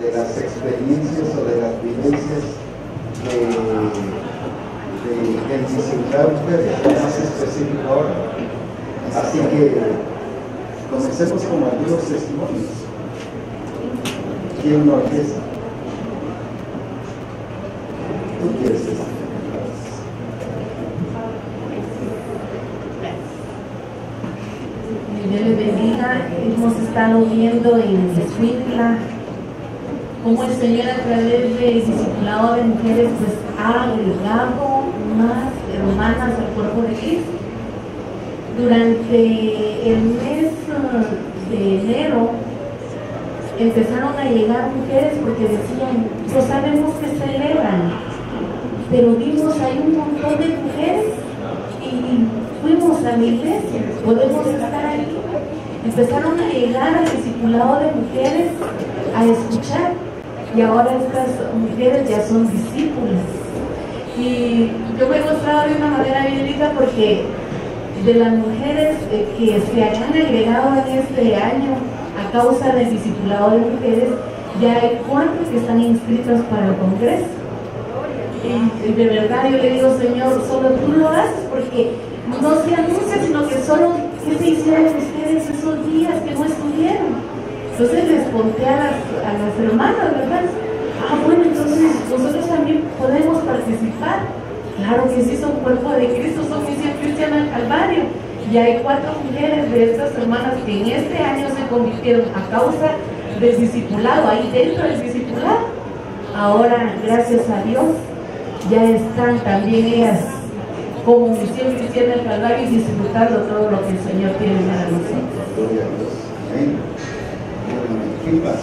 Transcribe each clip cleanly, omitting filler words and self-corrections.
de las experiencias o de las vivencias del discipular mujeres, más específico ahora. Así que comencemos con algunos testimonios. ¿Quién no empieza? ¿Tú quieres decir? Dios les bendiga. Hemos estado viendo en Escuintla cómo el Señor a través del discipulado de mujeres pues ha agregado más hermanas al cuerpo de Cristo. Durante el mes de enero empezaron a llegar mujeres porque decían, pues sabemos que celebran, pero vimos hay un montón de mujeres y fuimos a la iglesia, podemos estar aquí. Empezaron a llegar al discipulado de mujeres a escuchar y ahora estas mujeres ya son discípulas. Y yo me he mostrado de una manera bien linda porque de las mujeres que se han agregado en este año a causa del discipulado de mujeres, ya hay 4 que están inscritas para el Congreso. Y de verdad yo le digo, Señor, solo tú lo haces porque no se anuncia, sino que solo que se hicieron ustedes esos días que no estuvieron. Entonces les conté a las hermanas, ¿verdad? Ah, bueno, entonces nosotros también podemos participar. Claro que sí, son cuerpo de Cristo, son misión cristiana del Calvario. Y hay 4 mujeres de estas hermanas que en este año se convirtieron a causa del discipulado, ahí dentro del discipulado. Ahora, gracias a Dios, ya están también ellas como misión cristiana del Calvario y disfrutando todo lo que el Señor tiene para nosotros. Gloria a Dios. Amén. ¿Quién más?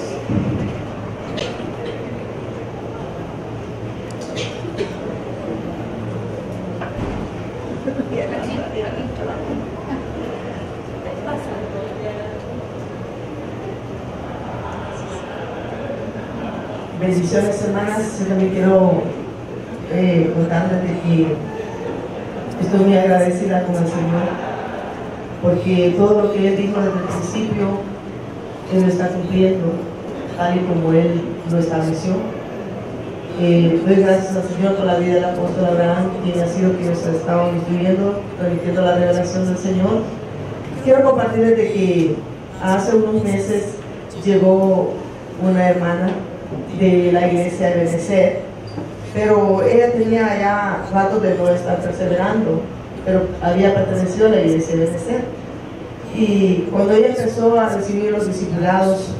Bendiciones, hermanas. Yo también quiero contarles de que estoy muy agradecida con el Señor porque todo lo que Él dijo desde el principio Él lo está cumpliendo tal y como Él lo estableció. Doy gracias al Señor por la vida del apóstol Abraham, quien ha sido quien nos ha estado instruyendo, permitiendo la revelación del Señor. Quiero compartirles de que hace unos meses llegó una hermana de la iglesia de Benecer, pero ella tenía ya ratos de no estar perseverando, pero había pertenecido a la iglesia de Benecer. Y cuando ella empezó a recibir los discipulados,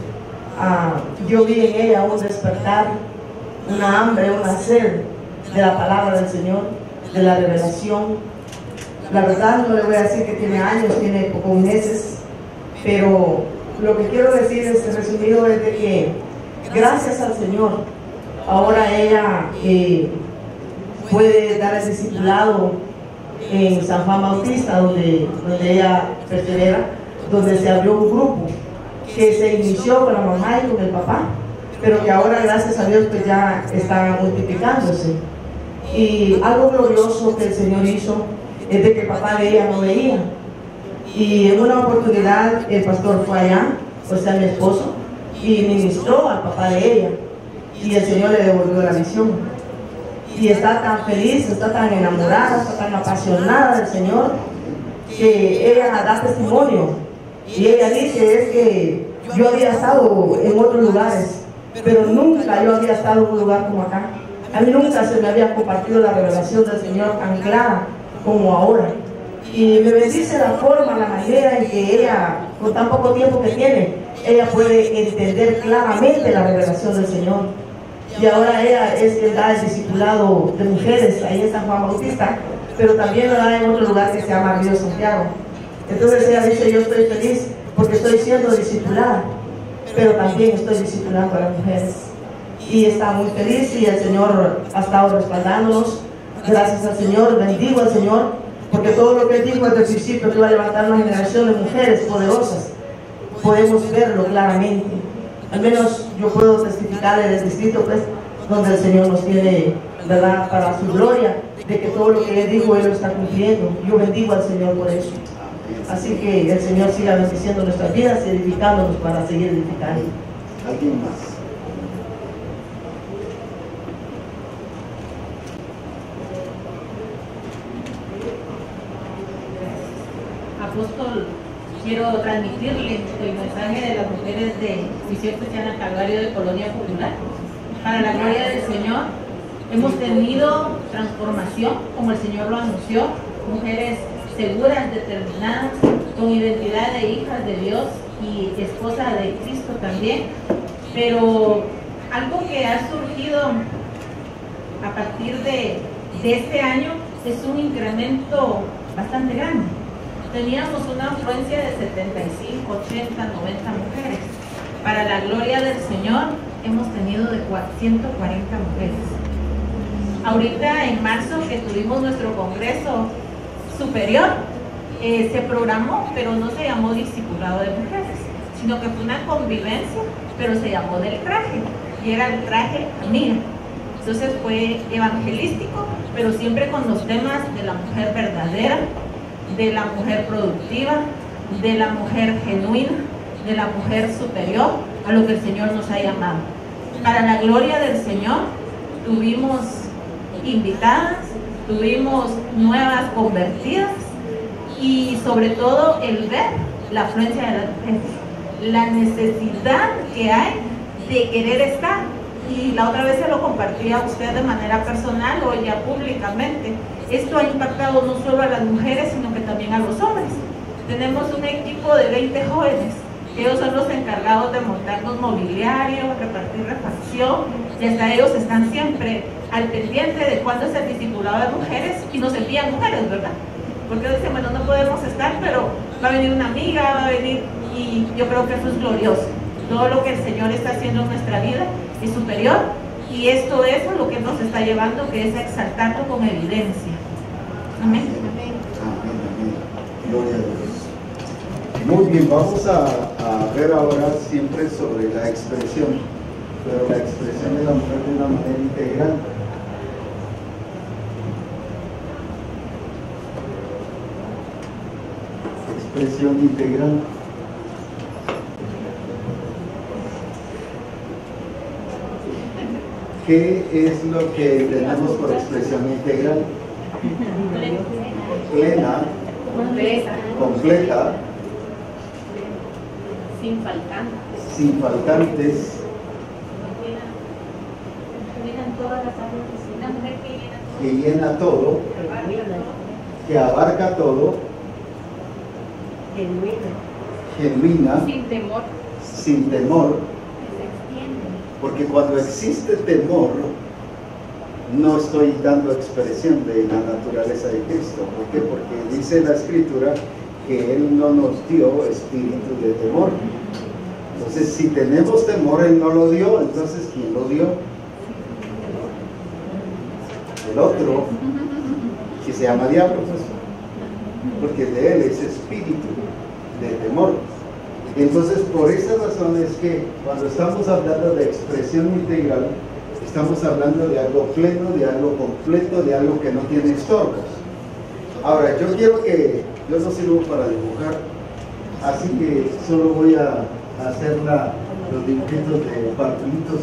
yo vi en ella un despertar, una hambre, una sed de la palabra del Señor, de la revelación. La verdad no le voy a decir que tiene años, tiene pocos meses, pero lo que quiero decir es resumido es de que gracias al Señor ahora ella puede dar el discipulado en San Juan Bautista, donde ella persevera, donde se abrió un grupo que se inició con la mamá y con el papá, pero que ahora gracias a Dios pues ya están multiplicándose. Y algo glorioso que el Señor hizo es de que el papá de ella no veía, y en una oportunidad el pastor fue allá, o sea mi esposo, y ministró al papá de ella, y el Señor le devolvió la visión, y está tan feliz, está tan enamorada, está tan apasionada del Señor, que ella da testimonio, y ella dice es que yo había estado en otros lugares, pero nunca yo había estado en un lugar como acá. A mí nunca se me había compartido la revelación del Señor tan clara como ahora. Y me bendice la forma, la manera en que ella, con tan poco tiempo que tiene, ella puede entender claramente la revelación del Señor. Y ahora ella es quien da el discipulado de mujeres ahí en San Juan Bautista, pero también lo da en otro lugar que se llama Río Santiago. Entonces ella dice, yo estoy feliz porque estoy siendo discipulada, pero también estoy discipulando a las mujeres. Y está muy feliz y el Señor ha estado respaldándonos. Gracias al Señor, bendigo al Señor, porque todo lo que Él dijo desde el principio que iba a levantar una generación de mujeres poderosas, podemos verlo claramente. Al menos yo puedo testificar en el distrito, pues, donde el Señor nos tiene, ¿verdad?, para su gloria, de que todo lo que Él dijo, Él lo está cumpliendo. Yo bendigo al Señor por eso. Así que el Señor siga bendiciendo nuestras vidas y edificándonos para seguir edificando. ¿Alguien más? apóstol, quiero transmitirle el mensaje de las mujeres de Misión Cristiana Calvario de Colonia Popular. Para la gloria del Señor, hemos tenido transformación, como el Señor lo anunció, mujeres seguras, determinadas, con identidad de hijas de Dios y esposa de Cristo también. Pero algo que ha surgido a partir de este año es un incremento bastante grande. Teníamos una afluencia de 75, 80, 90 mujeres. Para la gloria del Señor hemos tenido de 140 mujeres. Ahorita en marzo, que tuvimos nuestro congreso superior, se programó, pero no se llamó discipulado de mujeres, sino que fue una convivencia, pero se llamó del traje, y era el traje amiga. Entonces fue evangelístico, pero siempre con los temas de la mujer verdadera, de la mujer productiva, de la mujer genuina, de la mujer superior a lo que el Señor nos ha llamado. Para la gloria del Señor tuvimos invitadas, tuvimos nuevas convertidas y sobre todo el ver la afluencia de las mujeres, la necesidad que hay de querer estar. Y la otra vez se lo compartía a usted de manera personal o ya públicamente. Esto ha impactado no solo a las mujeres, sino que también a los hombres. Tenemos un equipo de 20 jóvenes. Ellos son los encargados de montarnos mobiliario, repartir refacción, y hasta ellos están siempre al pendiente de cuándo es el discipulado de mujeres y nos envían mujeres, ¿verdad? Porque dicen, bueno, no podemos estar, pero va a venir una amiga, va a venir, y yo creo que eso es glorioso. Todo lo que el Señor está haciendo en nuestra vida es superior, y esto es lo que nos está llevando, que es a exaltarlo con evidencia. Amén. Amén, amén. Gloria a Dios. Muy bien, vamos a ver ahora siempre sobre la expresión, pero la expresión de la mujer de una manera integral. Expresión integral. ¿Qué es lo que entendemos por expresión integral? Plena, completa, sin faltantes, que llena todo, que abarca todo, genuina, sin temor, porque cuando existe temor, no estoy dando expresión de la naturaleza de Cristo. ¿Por qué? Porque dice la Escritura que Él no nos dio espíritu de temor. Entonces, si tenemos temor, Él no lo dio. Entonces, ¿quién lo dio? El otro, que se llama diablo, pues, porque de Él es espíritu de temor. Entonces, por esa razón es que cuando estamos hablando de expresión integral, estamos hablando de algo pleno, de algo completo, de algo que no tiene estorbos. Ahora, yo quiero que, yo no sirvo para dibujar, así que solo voy a hacer los dibujitos de papelitos.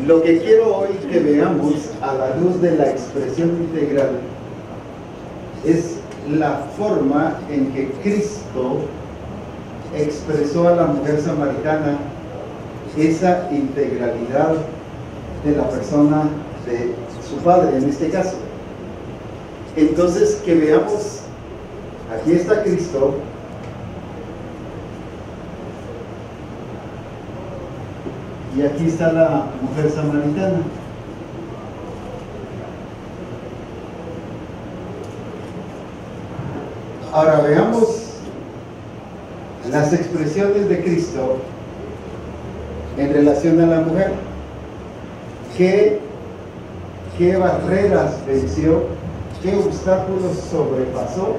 Lo que quiero hoy que veamos a la luz de la expresión integral es la forma en que Cristo expresó a la mujer samaritana esa integralidad de la persona de su padre, en este caso. Entonces, que veamos, aquí está Cristo, y aquí está la mujer samaritana. Ahora veamos las expresiones de Cristo en relación a la mujer. ¿Qué barreras venció? ¿Qué obstáculos sobrepasó?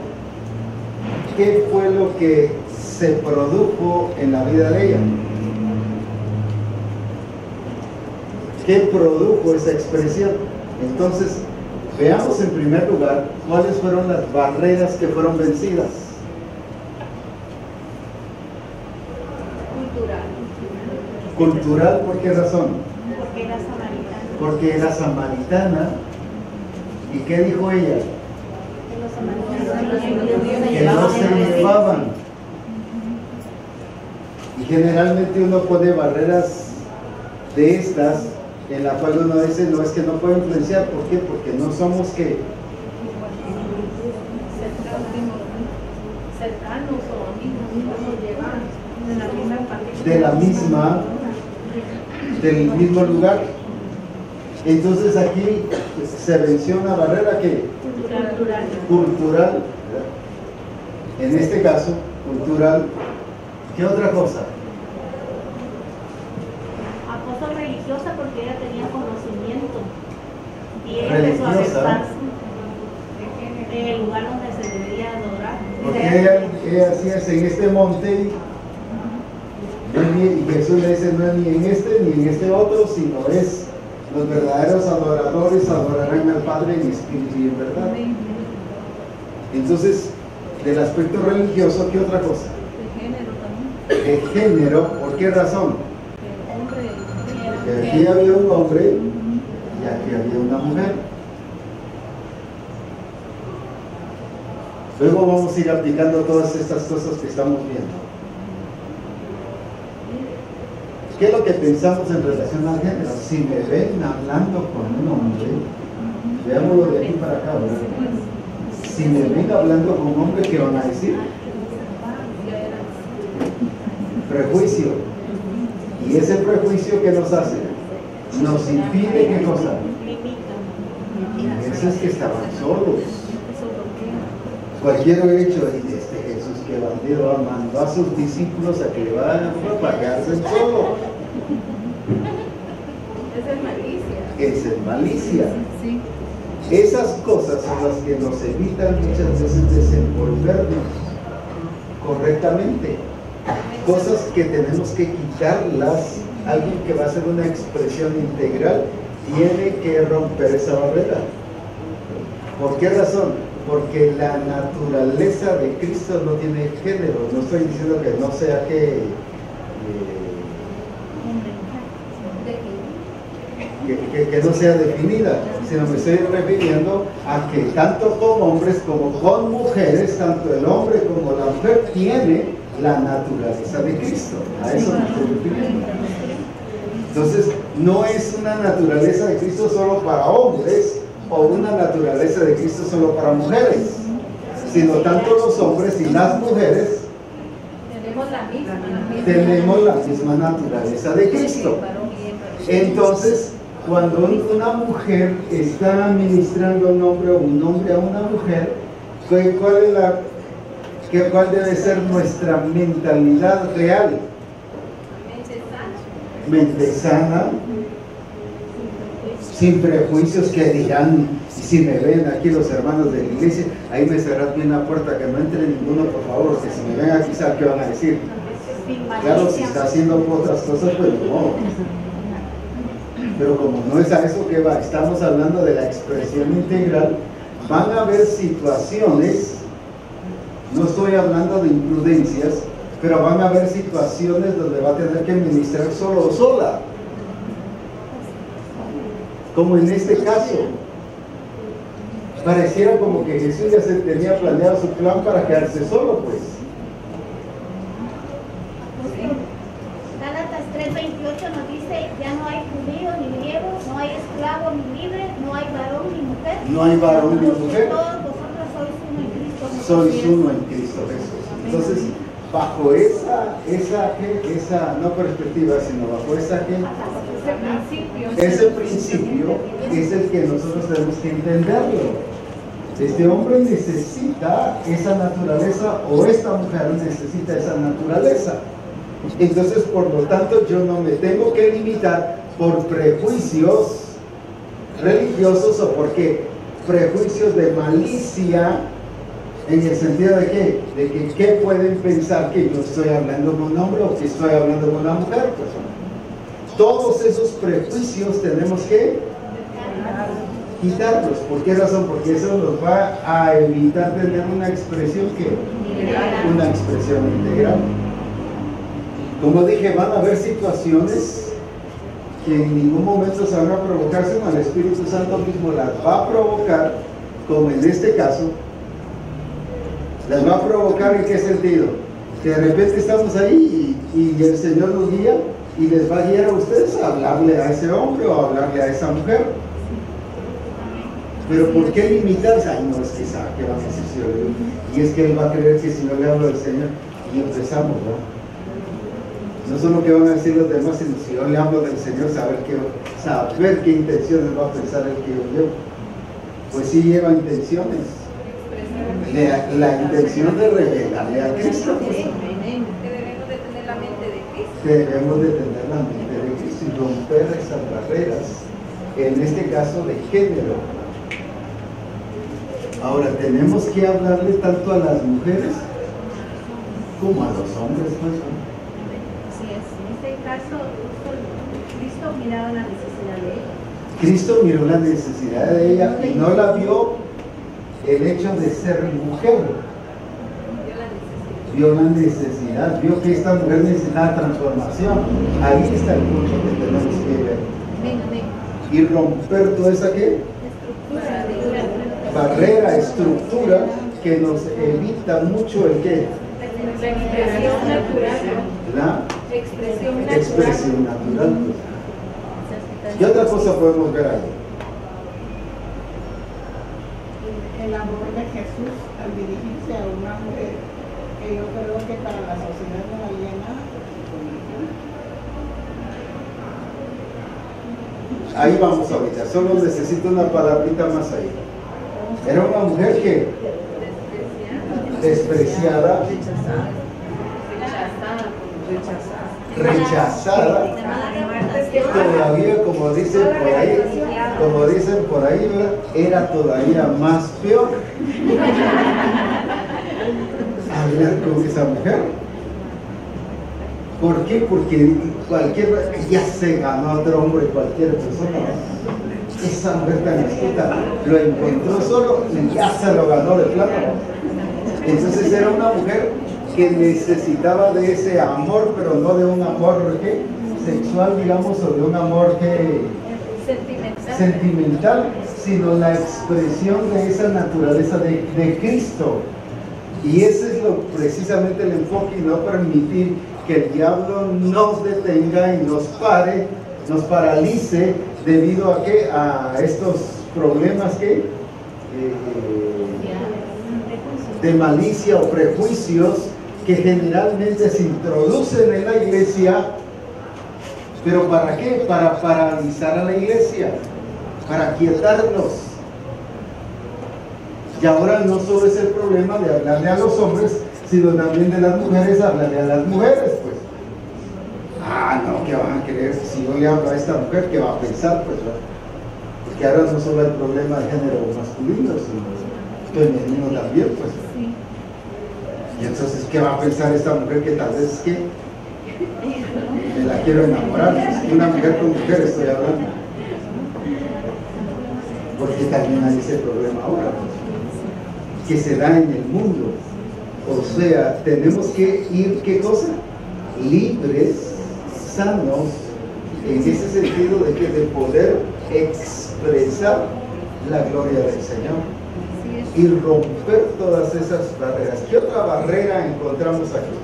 ¿Qué fue lo que se produjo en la vida de ella? ¿Qué produjo esa expresión? Entonces, veamos en primer lugar cuáles fueron las barreras que fueron vencidas. Cultural, ¿por qué razón? Porque era samaritana. Porque era samaritana. ¿Y qué dijo ella? Que los samaritanos Que no se llevaban. Y generalmente uno pone barreras de estas en la cual uno dice, no, es que no puedo influenciar. ¿Por qué? Porque no somos que cercanos o amigos, nos llevan de la misma familia. del mismo lugar. Entonces aquí se venció una barrera que cultural, ¿verdad? En este caso, cultural. ¿Qué otra cosa? Acoso religiosa porque ella tenía conocimiento y ella empezó a aceptarse en el lugar donde se debería adorar. Porque ella hacía en este monte y Jesús le dice no es ni en este ni en este otro, sino es los verdaderos adoradores adorarán al Padre en espíritu y en verdad. Entonces, del aspecto religioso, ¿qué otra cosa? El género, ¿por qué razón? Porque aquí había un hombre y aquí había una mujer. Luego vamos a ir aplicando todas estas cosas que estamos viendo. ¿Qué es lo que pensamos en relación al género? Si me ven hablando con un hombre, veámoslo de aquí para acá, ¿verdad? Si me ven hablando con un hombre, ¿qué van a decir? Prejuicio. ¿Y ese prejuicio qué nos hace? Nos impide, ¿qué cosa? Eso es que estaban solos. Cualquier hecho de Jesús que bandido mandó a sus discípulos a que le van a propagarse solo. Esa es malicia. Esas cosas son las que nos evitan muchas veces desenvolvernos correctamente. Cosas que tenemos que quitarlas. Alguien que va a hacer una expresión integral tiene que romper esa barrera. ¿Por qué razón? Porque la naturaleza de Cristo no tiene género. No estoy diciendo que no sea que no sea definida, sino me estoy refiriendo a que tanto con hombres como con mujeres, tanto el hombre como la mujer tiene la naturaleza de Cristo. A eso me estoy refiriendo. Entonces, no es una naturaleza de Cristo solo para hombres o una naturaleza de Cristo solo para mujeres, sino tanto los hombres y las mujeres tenemos la misma naturaleza de Cristo. Entonces, cuando una mujer está ministrando a un hombre o un hombre a una mujer, ¿cuál debe ser nuestra mentalidad real? Mente sana, sin prejuicios que dirán, y si me ven aquí los hermanos de la iglesia, ahí me cerrad bien la puerta, que no entre ninguno, por favor, que si me ven aquí, ¿saben qué van a decir? Claro, si está haciendo otras cosas, pues no. Pero como no es a eso que va, estamos hablando de la expresión integral, van a haber situaciones, no estoy hablando de imprudencias, pero van a haber situaciones donde va a tener que ministrar solo o sola. Como en este caso, pareciera como que Jesús ya se tenía planeado su plan para quedarse solo, pues. Gálatas 3:28 nos dice, ya no hay judío ni griego, no hay esclavo ni libre, no hay varón ni mujer. No hay varón ni mujer. Todos vosotros sois uno en Cristo Jesús. Sois uno en Cristo Jesús. Entonces, bajo esa no perspectiva, sino bajo ese principio es el que nosotros tenemos que entenderlo. Este hombre necesita esa naturaleza o esta mujer necesita esa naturaleza. Entonces, por lo tanto, yo no me tengo que limitar por prejuicios religiosos o porque prejuicios de malicia, en el sentido de que ¿qué pueden pensar? Que yo estoy hablando con un hombre o que estoy hablando con una mujer. Pues, todos esos prejuicios tenemos que quitarlos. ¿Por qué razón? Porque eso nos va a evitar tener una expresión integral. Como dije, van a haber situaciones que en ningún momento se van a provocar, sino el Espíritu Santo mismo las va a provocar, como en este caso. ¿Las va a provocar en qué sentido? Que de repente estamos ahí y el Señor nos guía y les va a guiar a ustedes a hablarle a ese hombre o a hablarle a esa mujer. Pero ¿por qué limitarse? Ay, no, es que sabe que van a decir si yo le digo. Y es que él va a creer que si yo le hablo del Señor, y empezamos, ¿no? No solo que van a decir los demás, sino si yo le hablo del Señor, saber qué intenciones va a pensar el que yo llevo. Pues sí lleva intenciones. La intención de revelarle a Cristo. Que debemos de tener la mente de Cristo. Debemos de tener la mente de Cristo y romper esas barreras, en este caso de género. Ahora, tenemos que hablarle tanto a las mujeres como a los hombres, pues, ¿no? Así es. En este caso, Cristo miraba la necesidad de ella. Cristo miró la necesidad de ella y no la vio el hecho de ser mujer. Vio la necesidad, vio que esta mujer necesitaba transformación. Ahí está el punto que tenemos que ver. Y romper toda esa ¿qué? Barrera, estructura que nos evita mucho el ¿qué? La expresión natural. La Expresión expresión natural. ¿Qué otra cosa podemos ver ahí? El amor de Jesús al dirigirse a una mujer, que yo creo que para la sociedad no había nada. Ahí vamos ahorita, solo necesito una palabrita más ahí. Era una mujer que despreciada, rechazada, todavía como dicen por ahí, ¿verdad? Era todavía más peor hablar con esa mujer. ¿Por qué? Porque ya se ganó a otro hombre, cualquier persona. Esa mujer tan astuta lo encontró solo y ya se lo ganó de plano. Entonces era una mujer que necesitaba de ese amor, pero no de un amor ¿qué? Sexual, digamos, o de un amor sentimental, sino la expresión de esa naturaleza de Cristo. Y ese es precisamente el enfoque, y no permitir que el diablo nos detenga y nos pare, nos paralice debido a ¿qué? A estos problemas que de malicia o prejuicios que generalmente se introducen en la iglesia. ¿Pero para qué? Para paralizar a la iglesia, para quietarnos. Y ahora no solo es el problema de hablarle a los hombres, sino también de las mujeres, hablarle a las mujeres, pues. Ah, no, ¿qué van a creer? Si yo le hablo a esta mujer, ¿qué va a pensar? Pues, porque ahora no solo hay problema de género masculino, sino femenino también, pues. Y entonces, ¿qué va a pensar esta mujer que tal vez que me la quiero enamorar? Pues, una mujer con mujer estoy hablando. Porque también hay ese problema ahora, pues, que se da en el mundo. O sea, tenemos que ir, ¿qué cosa? Libres, sanos, en ese sentido de poder expresar la gloria del Señor y romper todas esas barreras. ¿Qué otra barrera encontramos aquí?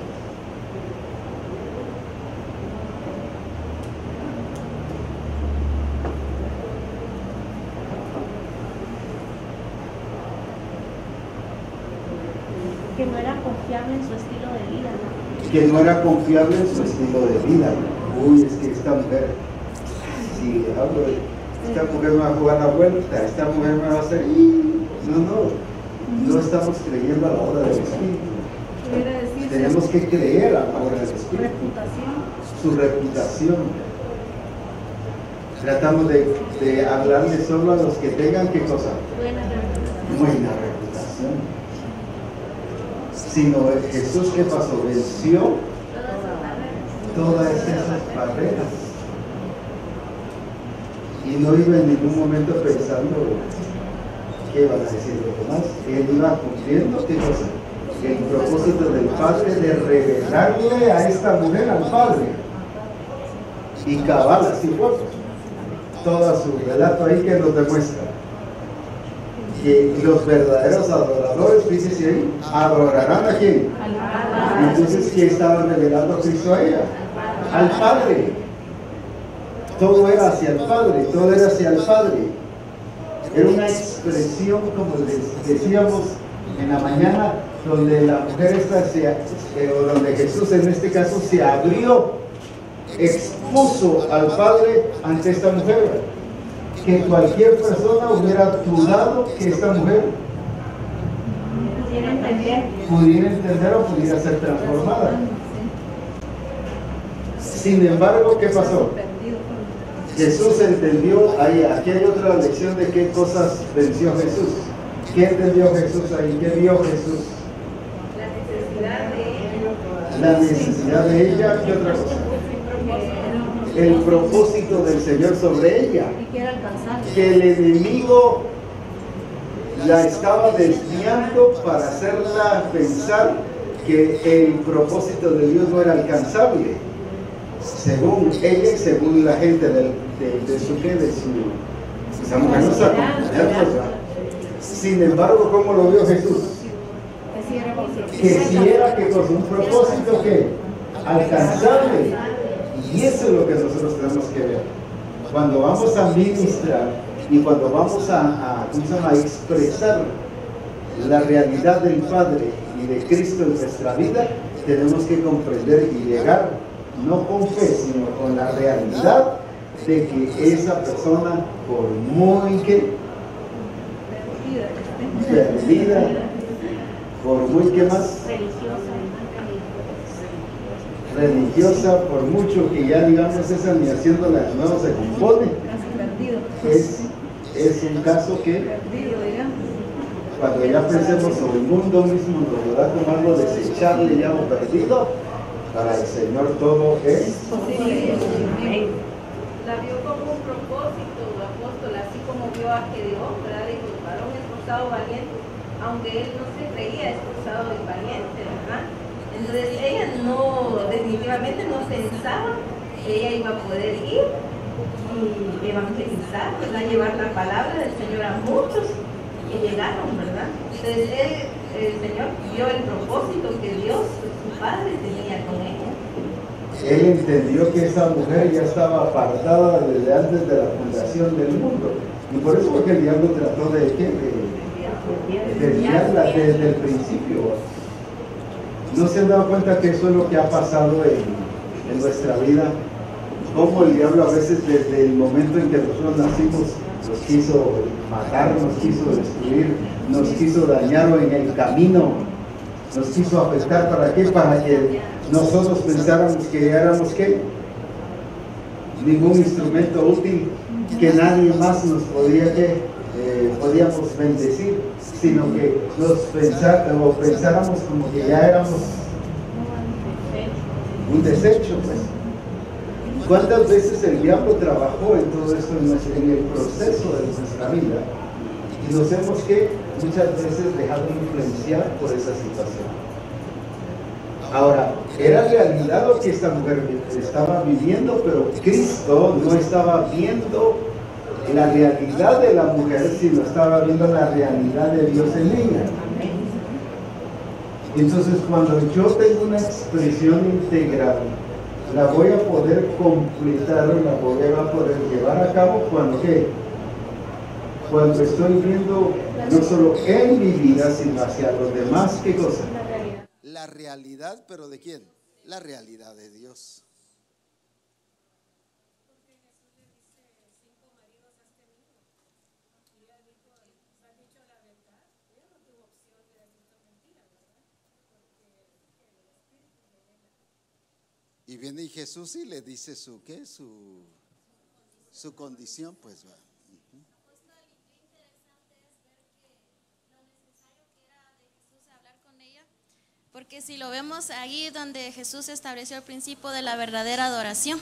Que no era confiable en su estilo de vida, ¿no? Que no era confiable en su estilo de vida. Uy, es que esta mujer, si hablo de esta mujer me va a jugar la vuelta, esta mujer me va a hacer. No estamos creyendo a la obra del Espíritu. Tenemos que creer a la obra del Espíritu. Su reputación. Tratamos de hablarle solo a los que tengan ¿qué cosa? Buena reputación. Sino Jesús, ¿qué pasó? Venció todas esas barreras. Y no iba en ningún momento pensando qué iban a decir los demás. Él iba cumpliendo ¿qué cosa? el propósito del Padre de revelarle a esta mujer al Padre. Y cabal, así fue. Todo su relato ahí que nos demuestra que los verdaderos adoradores, dice ahí, adorarán a quién. Entonces, ¿quién estaba revelando a Cristo a ella? Al Padre. Todo era hacia el Padre, todo era hacia el Padre. Era una expresión, como les decíamos en la mañana, donde la mujer esta o donde Jesús en este caso se abrió, expuso al Padre ante esta mujer, que cualquier persona hubiera dudado que esta mujer pudiera entender o pudiera ser transformada. Sin embargo, ¿qué pasó? Jesús entendió, aquí hay otra lección de qué cosas venció Jesús. ¿Qué entendió Jesús ahí? ¿Qué vio Jesús? La necesidad de ella. ¿Qué otra cosa? El propósito del Señor sobre ella. Que el enemigo la estaba desviando para hacerla pensar que el propósito de Dios no era alcanzable, según ella y según la gente de esa mujer no se acompañaba. Sin embargo, ¿cómo lo vio Jesús? Que si era que con un propósito que alcanzable. Y eso es lo que nosotros tenemos que ver. Cuando vamos a ministrar y cuando vamos a expresar la realidad del Padre y de Cristo en nuestra vida, tenemos que comprender y llegar, no con fe, sino con la realidad de que esa persona, por muy que perdida, por muy que más religiosa, por mucho que ya digamos esa ni haciéndola de nuevo se compone, es un caso que cuando ya pensemos sobre el mundo mismo nos da como algo desechable ya o perdido, para el Señor todo es posible. La vio como un propósito, apóstol, así como vio a Gedeón, ¿verdad? Dijo, varón esforzado valiente, aunque él no se creía esforzado y valiente, ¿verdad? Entonces ella definitivamente no pensaba que ella iba a poder ir y evangelizar, ¿verdad? Llevar la palabra del Señor a muchos que llegaron, ¿verdad? Entonces el Señor vio el propósito que Dios, su Padre, tenía con ella. Él entendió que esa mujer ya estaba apartada desde antes de la fundación del mundo, y por eso fue que el diablo trató de desviarla desde el principio. ¿No se han dado cuenta que eso es lo que ha pasado en nuestra vida? Cómo el diablo a veces desde el momento en que nosotros nacimos nos quiso matar, nos quiso destruir, nos quiso dañar en el camino, nos quiso afectar. ¿Para qué? Para que nosotros pensáramos que éramos ¿qué? Ningún instrumento útil, que nadie más nos podíamos bendecir, sino que pensáramos como que ya éramos un desecho, pues. ¿Cuántas veces el diablo trabajó en todo esto en el proceso de nuestra vida? Y nos hemos que muchas veces dejado influenciar por esa situación. Ahora, era realidad lo que esta mujer estaba viviendo, pero Cristo no estaba viendo la realidad de la mujer, sino estaba viendo la realidad de Dios en ella. Entonces, cuando yo tengo una expresión integral, la voy a poder completar, la voy a poder llevar a cabo cuando estoy viendo no solo en mi vida, sino hacia los demás. ¿Qué cosa? La realidad, pero ¿de quién? La realidad de Dios. Y viene Jesús y le dice su condición, pues va. Porque si lo vemos ahí donde Jesús estableció el principio de la verdadera adoración,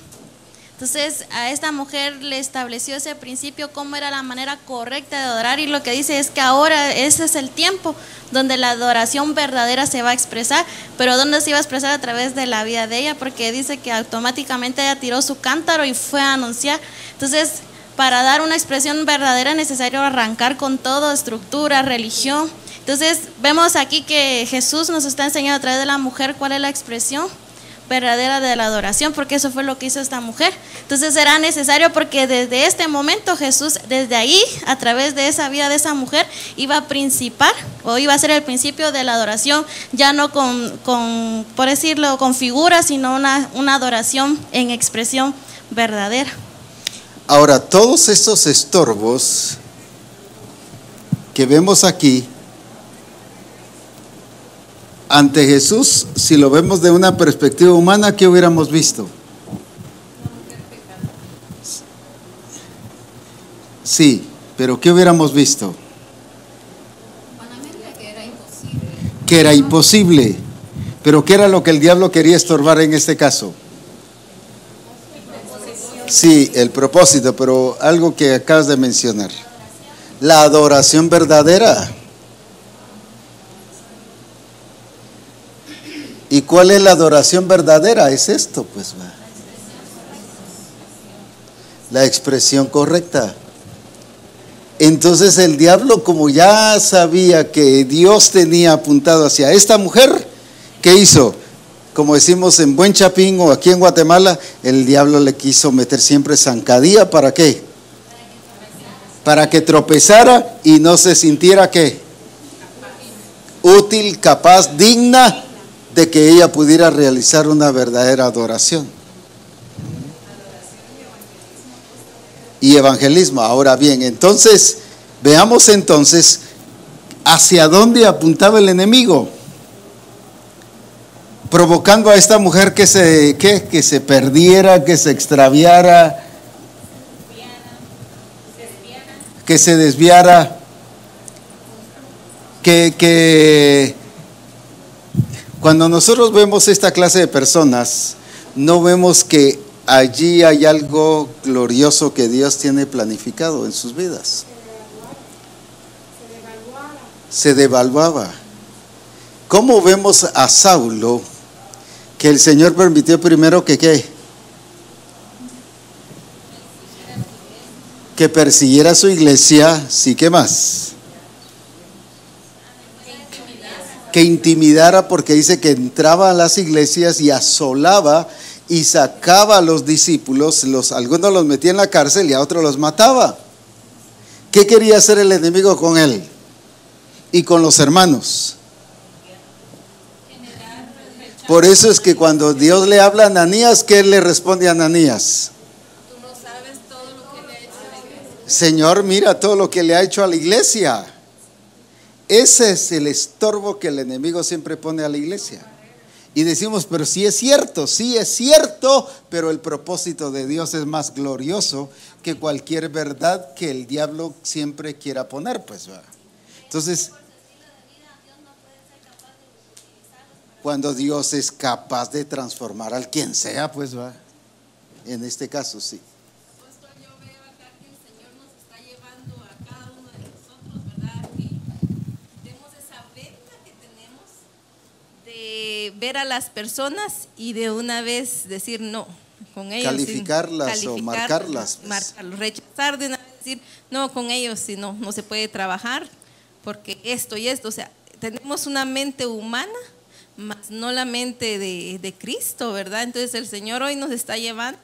Entonces a esta mujer le estableció ese principio, cómo era la manera correcta de adorar, y lo que dice es que ahora ese es el tiempo donde la adoración verdadera se va a expresar. Pero ¿dónde se iba a expresar? A través de la vida de ella, porque dice que automáticamente ella tiró su cántaro y fue a anunciar. Entonces, para dar una expresión verdadera es necesario arrancar con todo, estructura, religión. Entonces vemos aquí que Jesús nos está enseñando a través de la mujer cuál es la expresión verdadera de la adoración, porque eso fue lo que hizo esta mujer. Entonces era necesario, porque desde este momento Jesús, desde ahí, a través de esa vida de esa mujer, iba a principar, o iba a ser el principio de la adoración, ya no por decirlo, con figuras, sino una adoración en expresión verdadera. Ahora, todos estos estorbos que vemos aquí, ante Jesús, si lo vemos de una perspectiva humana, ¿qué hubiéramos visto? Sí, pero ¿qué hubiéramos visto? Que era imposible. Pero ¿qué era lo que el diablo quería estorbar en este caso? Sí, el propósito, pero algo que acabas de mencionar. La adoración verdadera. ¿Y cuál es la adoración verdadera? Es esto, pues, la expresión correcta. Entonces el diablo, como ya sabía que Dios tenía apuntado hacia esta mujer, ¿qué hizo? Como decimos en buen chapín o aquí en Guatemala, el diablo le quiso meter siempre zancadilla. ¿Para qué? Para que tropezara y no se sintiera, ¿qué? Útil, capaz, digna de que ella pudiera realizar una verdadera adoración y evangelismo. Ahora bien, entonces veamos entonces hacia dónde apuntaba el enemigo, provocando a esta mujer que se perdiera, que se extraviara, que se desviara, que cuando nosotros vemos esta clase de personas, no vemos que allí hay algo glorioso que Dios tiene planificado en sus vidas. Se devaluaba. ¿Cómo vemos a Saulo, que el Señor permitió primero que persiguiera su iglesia? Sí, ¿qué más? Que intimidara, porque dice que entraba a las iglesias y asolaba y sacaba a los discípulos, algunos los metía en la cárcel y a otros los mataba. ¿Qué quería hacer el enemigo con él y con los hermanos? Por eso es que cuando Dios le habla a Ananías, ¿qué le responde a Ananías? Tú no sabes todo lo que le ha hecho a la iglesia. Señor, mira todo lo que le ha hecho a la iglesia. Ese es el estorbo que el enemigo siempre pone a la iglesia. Y decimos, pero sí es cierto, pero el propósito de Dios es más glorioso que cualquier verdad que el diablo siempre quiera poner, pues. Entonces, cuando Dios es capaz de transformar al quien sea, pues, en este caso sí. Yo veo acá que el Señor nos está llevando a cada uno de nosotros, ¿verdad? Que tenemos esa venta que tenemos de ver a las personas y de una vez decir no con ellos, calificarlas o marcarlas, rechazar de una vez, decir no con ellos, si no se puede trabajar porque esto y esto. O sea, tenemos una mente humana, más no la mente de Cristo, ¿verdad? Entonces el Señor hoy nos está llevando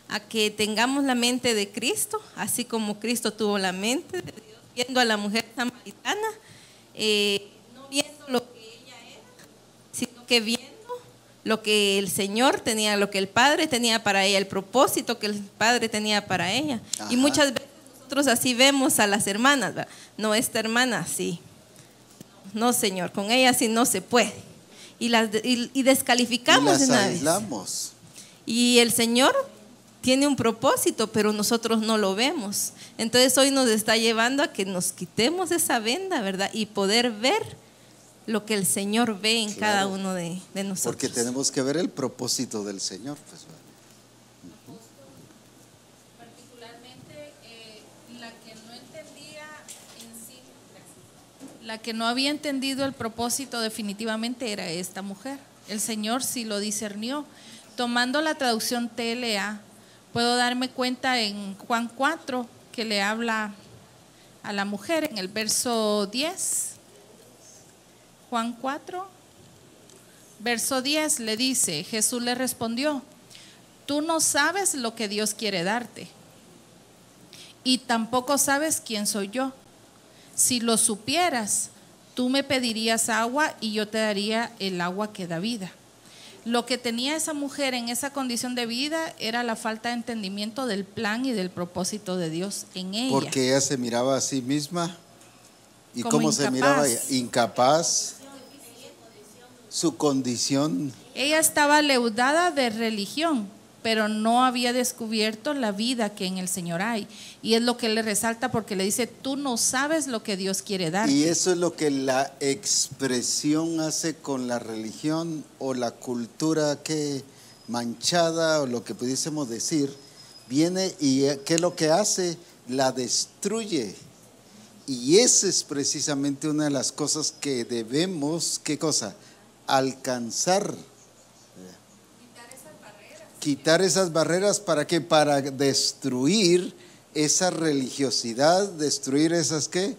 a que tengamos la mente de Cristo, así como Cristo tuvo la mente de Dios, viendo a la mujer samaritana, no viendo lo que ella era, sino que viendo lo que el Señor tenía, lo que el Padre tenía para ella, el propósito que el Padre tenía para ella. Ajá. Y muchas veces nosotros así vemos a las hermanas, ¿verdad? No, esta hermana sí, no Señor, con ella sí no se puede. Y descalificamos y las aislamos. Y el Señor tiene un propósito, pero nosotros no lo vemos. Entonces hoy nos está llevando a que nos quitemos esa venda, ¿verdad? Y poder ver lo que el Señor ve en cada uno de nosotros. Porque tenemos que ver el propósito del Señor, pues. La que no había entendido el propósito definitivamente era esta mujer. El Señor sí lo discernió. Tomando la traducción TLA, puedo darme cuenta en Juan 4 que le habla a la mujer en el verso 10. Juan 4, verso 10 le dice, Jesús le respondió, tú no sabes lo que Dios quiere darte y tampoco sabes quién soy yo. Si lo supieras, tú me pedirías agua y yo te daría el agua que da vida. Lo que tenía esa mujer en esa condición de vida era la falta de entendimiento del plan y del propósito de Dios en ella. Porque ella se miraba a sí misma. ¿Y como cómo incapaz. se miraba ella? Incapaz. Su condición. Ella estaba leudada de religión, pero no había descubierto la vida que en el Señor hay. Y es lo que le resalta porque le dice, tú no sabes lo que Dios quiere darte. Y eso es lo que la expresión hace con la religión o la cultura que manchada o lo que pudiésemos decir, viene y ¿qué es lo que hace? La destruye. Y esa es precisamente una de las cosas que debemos, ¿qué cosa? Alcanzar. Quitar esas barreras, ¿para qué? Para destruir esa religiosidad, destruir esas ¿qué?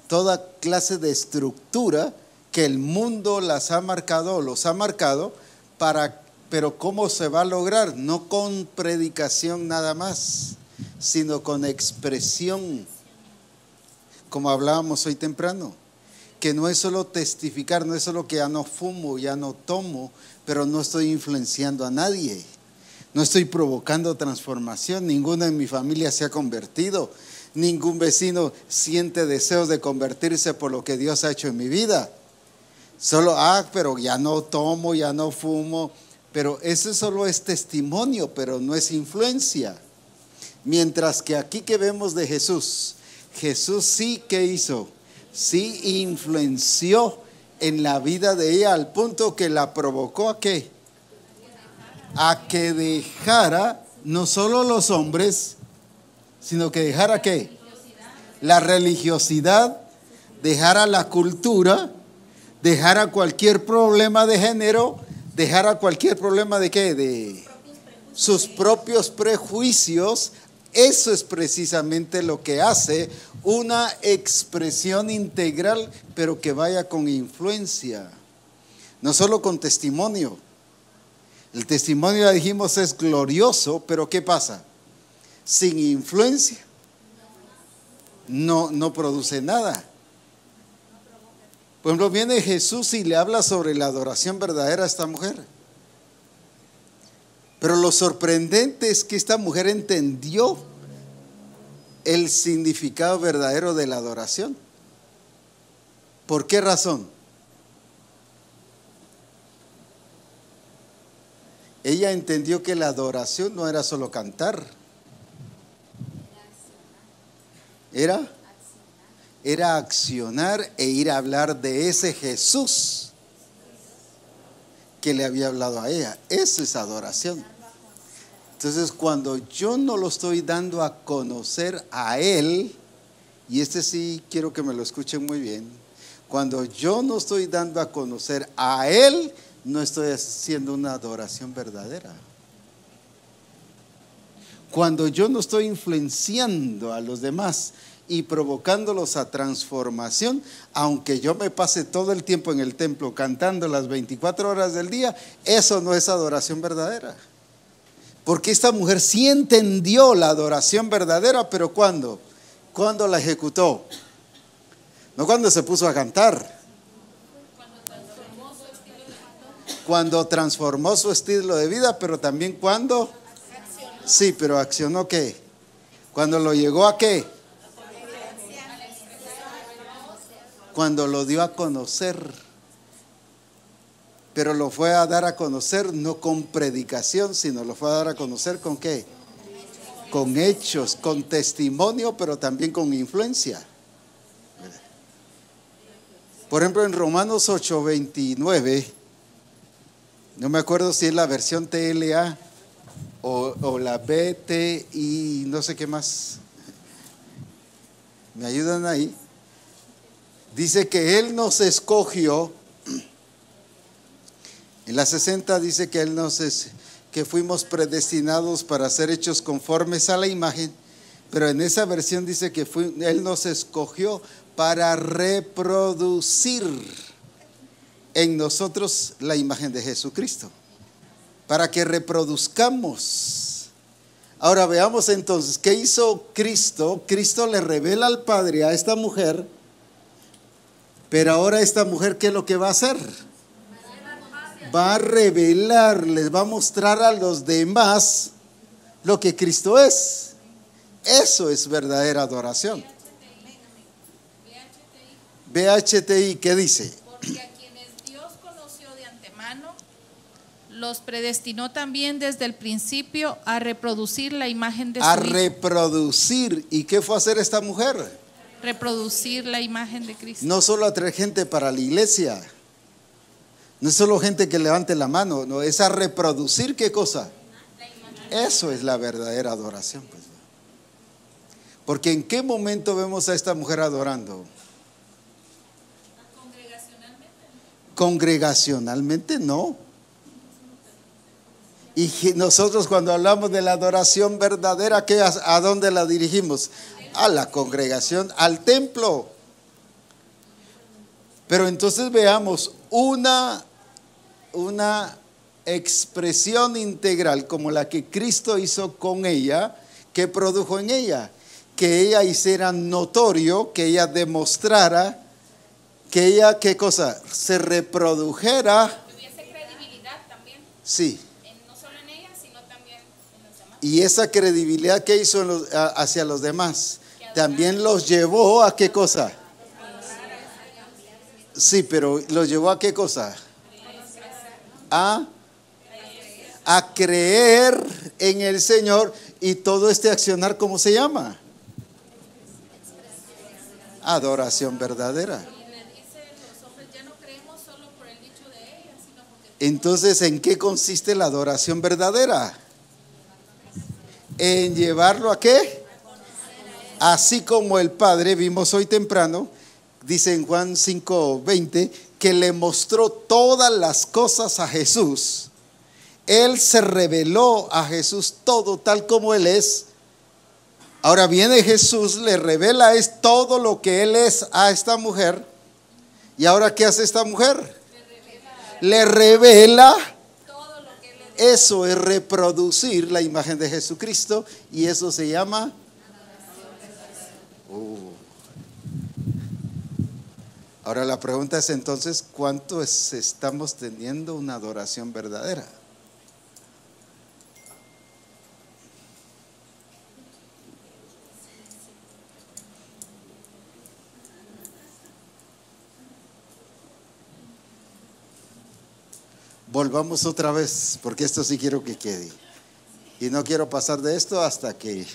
Toda clase de estructura que el mundo las ha marcado o los ha marcado, pero ¿cómo se va a lograr? No con predicación nada más, sino con expresión, como hablábamos hoy temprano, que no es solo testificar, no es solo que ya no fumo, ya no tomo, pero no estoy influenciando a nadie, no estoy provocando transformación, ninguno en mi familia se ha convertido, ningún vecino siente deseos de convertirse por lo que Dios ha hecho en mi vida. Solo, pero ya no tomo, ya no fumo, pero eso solo es testimonio, pero no es influencia. Mientras que aquí que vemos de Jesús, Jesús sí que hizo, sí influenció en la vida de ella al punto que la provocó ¿a qué? A que dejara no solo los hombres, sino que dejara ¿qué? La religiosidad, dejara la cultura, dejara cualquier problema de género, dejara cualquier problema de ¿qué? De sus propios prejuicios. Eso es precisamente lo que hace una expresión integral, pero que vaya con influencia, no solo con testimonio. El testimonio, ya dijimos, es glorioso, pero ¿qué pasa? Sin influencia no produce nada. Por ejemplo, viene Jesús y le habla sobre la adoración verdadera a esta mujer. Pero lo sorprendente es que esta mujer entendió el significado verdadero de la adoración. ¿Por qué razón? Ella entendió que la adoración no era solo cantar, era accionar e ir a hablar de ese Jesús que le había hablado a ella. Eso es adoración. Entonces, cuando yo no lo estoy dando a conocer a Él, y sí quiero que me lo escuchen muy bien, cuando yo no estoy dando a conocer a Él, no estoy haciendo una adoración verdadera. Cuando yo no estoy influenciando a los demás y provocándolos a transformación, aunque yo me pase todo el tiempo en el templo cantando las 24 horas del día, eso no es adoración verdadera. Porque esta mujer sí entendió la adoración verdadera, pero ¿cuándo? ¿Cuándo la ejecutó? No cuando se puso a cantar. Cuando transformó su estilo de vida, pero también cuando. Sí, pero accionó ¿qué? Cuando lo llegó a ¿qué? Cuando lo dio a conocer. Pero lo fue a dar a conocer no con predicación, sino lo fue a dar a conocer ¿con qué? Con hechos, con testimonio, pero también con influencia. Por ejemplo, en Romanos 8:29, no me acuerdo si es la versión TLA o la BTI, no sé qué más. ¿Me ayudan ahí? Dice que Él nos escogió. En la 60 dice que que fuimos predestinados para ser hechos conformes a la imagen, pero en esa versión dice que Él nos escogió para reproducir en nosotros la imagen de Jesucristo, para que reproduzcamos. Ahora veamos entonces, ¿qué hizo Cristo? Cristo le revela al Padre a esta mujer, pero ahora esta mujer, ¿qué es lo que va a hacer? Va a revelar, les va a mostrar a los demás lo que Cristo es. Eso es verdadera adoración. BHTI, ¿qué dice? Porque a quienes Dios conoció de antemano, los predestinó también desde el principio a reproducir la imagen de su Hijo. A reproducir. ¿Y qué fue a hacer esta mujer? Reproducir la imagen de Cristo. No solo atraer gente para la iglesia, no es solo gente que levante la mano, no, es a reproducir ¿qué cosa? Eso es la verdadera adoración, pues. Porque ¿en qué momento vemos a esta mujer adorando? Congregacionalmente no. Y nosotros cuando hablamos de la adoración verdadera, ¿a dónde la dirigimos? A la congregación, al templo. Pero entonces veamos una expresión integral como la que Cristo hizo con ella, que produjo en ella, que ella hiciera notorio, que ella demostrara, que ella, ¿qué cosa? Se reprodujera. Tuviese credibilidad también. Sí. No solo en ella, sino también en los demás. Y esa credibilidad que hizo hacia los demás, también los llevó a ¿qué cosa? Sí, pero los llevó a ¿qué cosa? A creer en el Señor. Y todo este accionar, ¿cómo se llama? Adoración verdadera. Entonces, ¿en qué consiste la adoración verdadera? En llevarlo a ¿qué? Así como el Padre, vimos hoy temprano, dice en Juan 5:20, que le mostró todas las cosas a Jesús. Él se reveló a Jesús todo tal como Él es. Ahora viene Jesús, le revela todo lo que Él es a esta mujer. ¿Y ahora qué hace esta mujer? Le revela. Eso es reproducir la imagen de Jesucristo y eso se llama Ahora la pregunta es entonces, ¿cuánto estamos teniendo una adoración verdadera? Volvamos otra vez, porque esto sí quiero que quede. Y no quiero pasar de esto hasta que...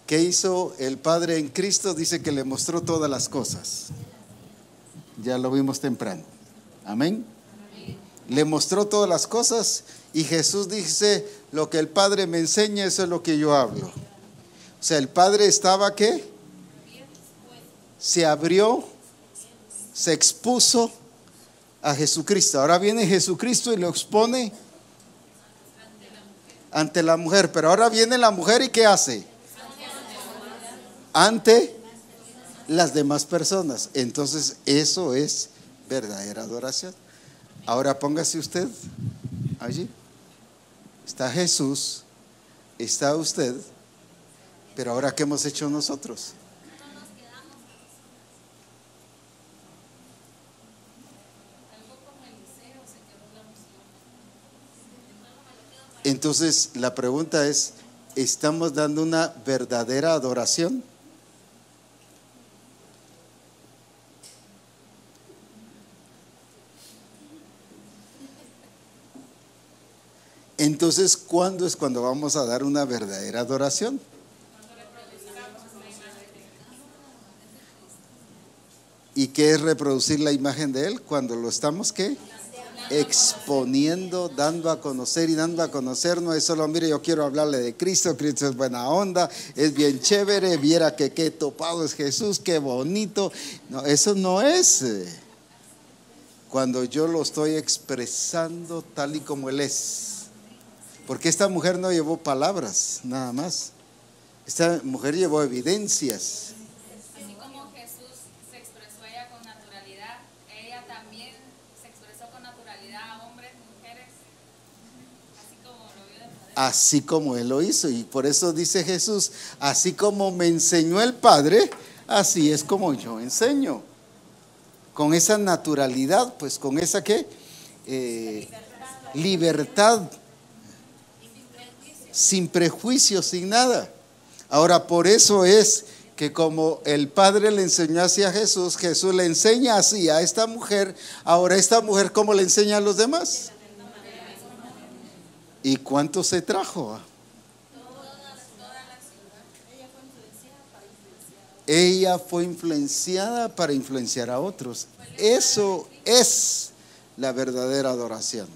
¿Qué hizo el Padre en Cristo? Dice que le mostró todas las cosas. Ya lo vimos temprano. Amén. Le mostró todas las cosas y Jesús dice, lo que el Padre me enseña, eso es lo que yo hablo. O sea, el Padre estaba ¿qué? Se abrió, se expuso a Jesucristo. Ahora viene Jesucristo y lo expone ante la mujer. Pero ahora viene la mujer y ¿qué hace? Ante las demás personas. Entonces eso es verdadera adoración. Ahora póngase usted allí. Está Jesús, está usted, pero ahora ¿qué hemos hecho nosotros? Entonces la pregunta es, ¿estamos dando una verdadera adoración? Entonces, ¿cuándo es cuando vamos a dar una verdadera adoración? ¿Y qué es reproducir la imagen de Él? Cuando lo estamos, ¿qué? exponiendo, dando a conocer, y dando a conocer no es solo, mire, yo quiero hablarle de Cristo, Cristo es buena onda, es bien chévere, viera que qué topado es Jesús, qué bonito. No, eso no es. Cuando yo lo estoy expresando tal y como Él es. Porque esta mujer no llevó palabras, nada más. Esta mujer llevó evidencias. Así como Jesús se expresó a ella con naturalidad, ella también se expresó con naturalidad a hombres, mujeres, así como lo vio de Padre. Así como Él lo hizo. Y por eso dice Jesús, así como me enseñó el Padre, así es como yo enseño. Con esa naturalidad, pues con esa ¿qué? Libertad. Sin prejuicios, sin nada. Ahora, por eso es que como el Padre le enseñó así a Jesús, Jesús le enseña así a esta mujer. Ahora esta mujer, ¿cómo le enseña a los demás? ¿Y cuánto se trajo? Ella fue influenciada para influenciar a otros. Eso es la verdadera adoración.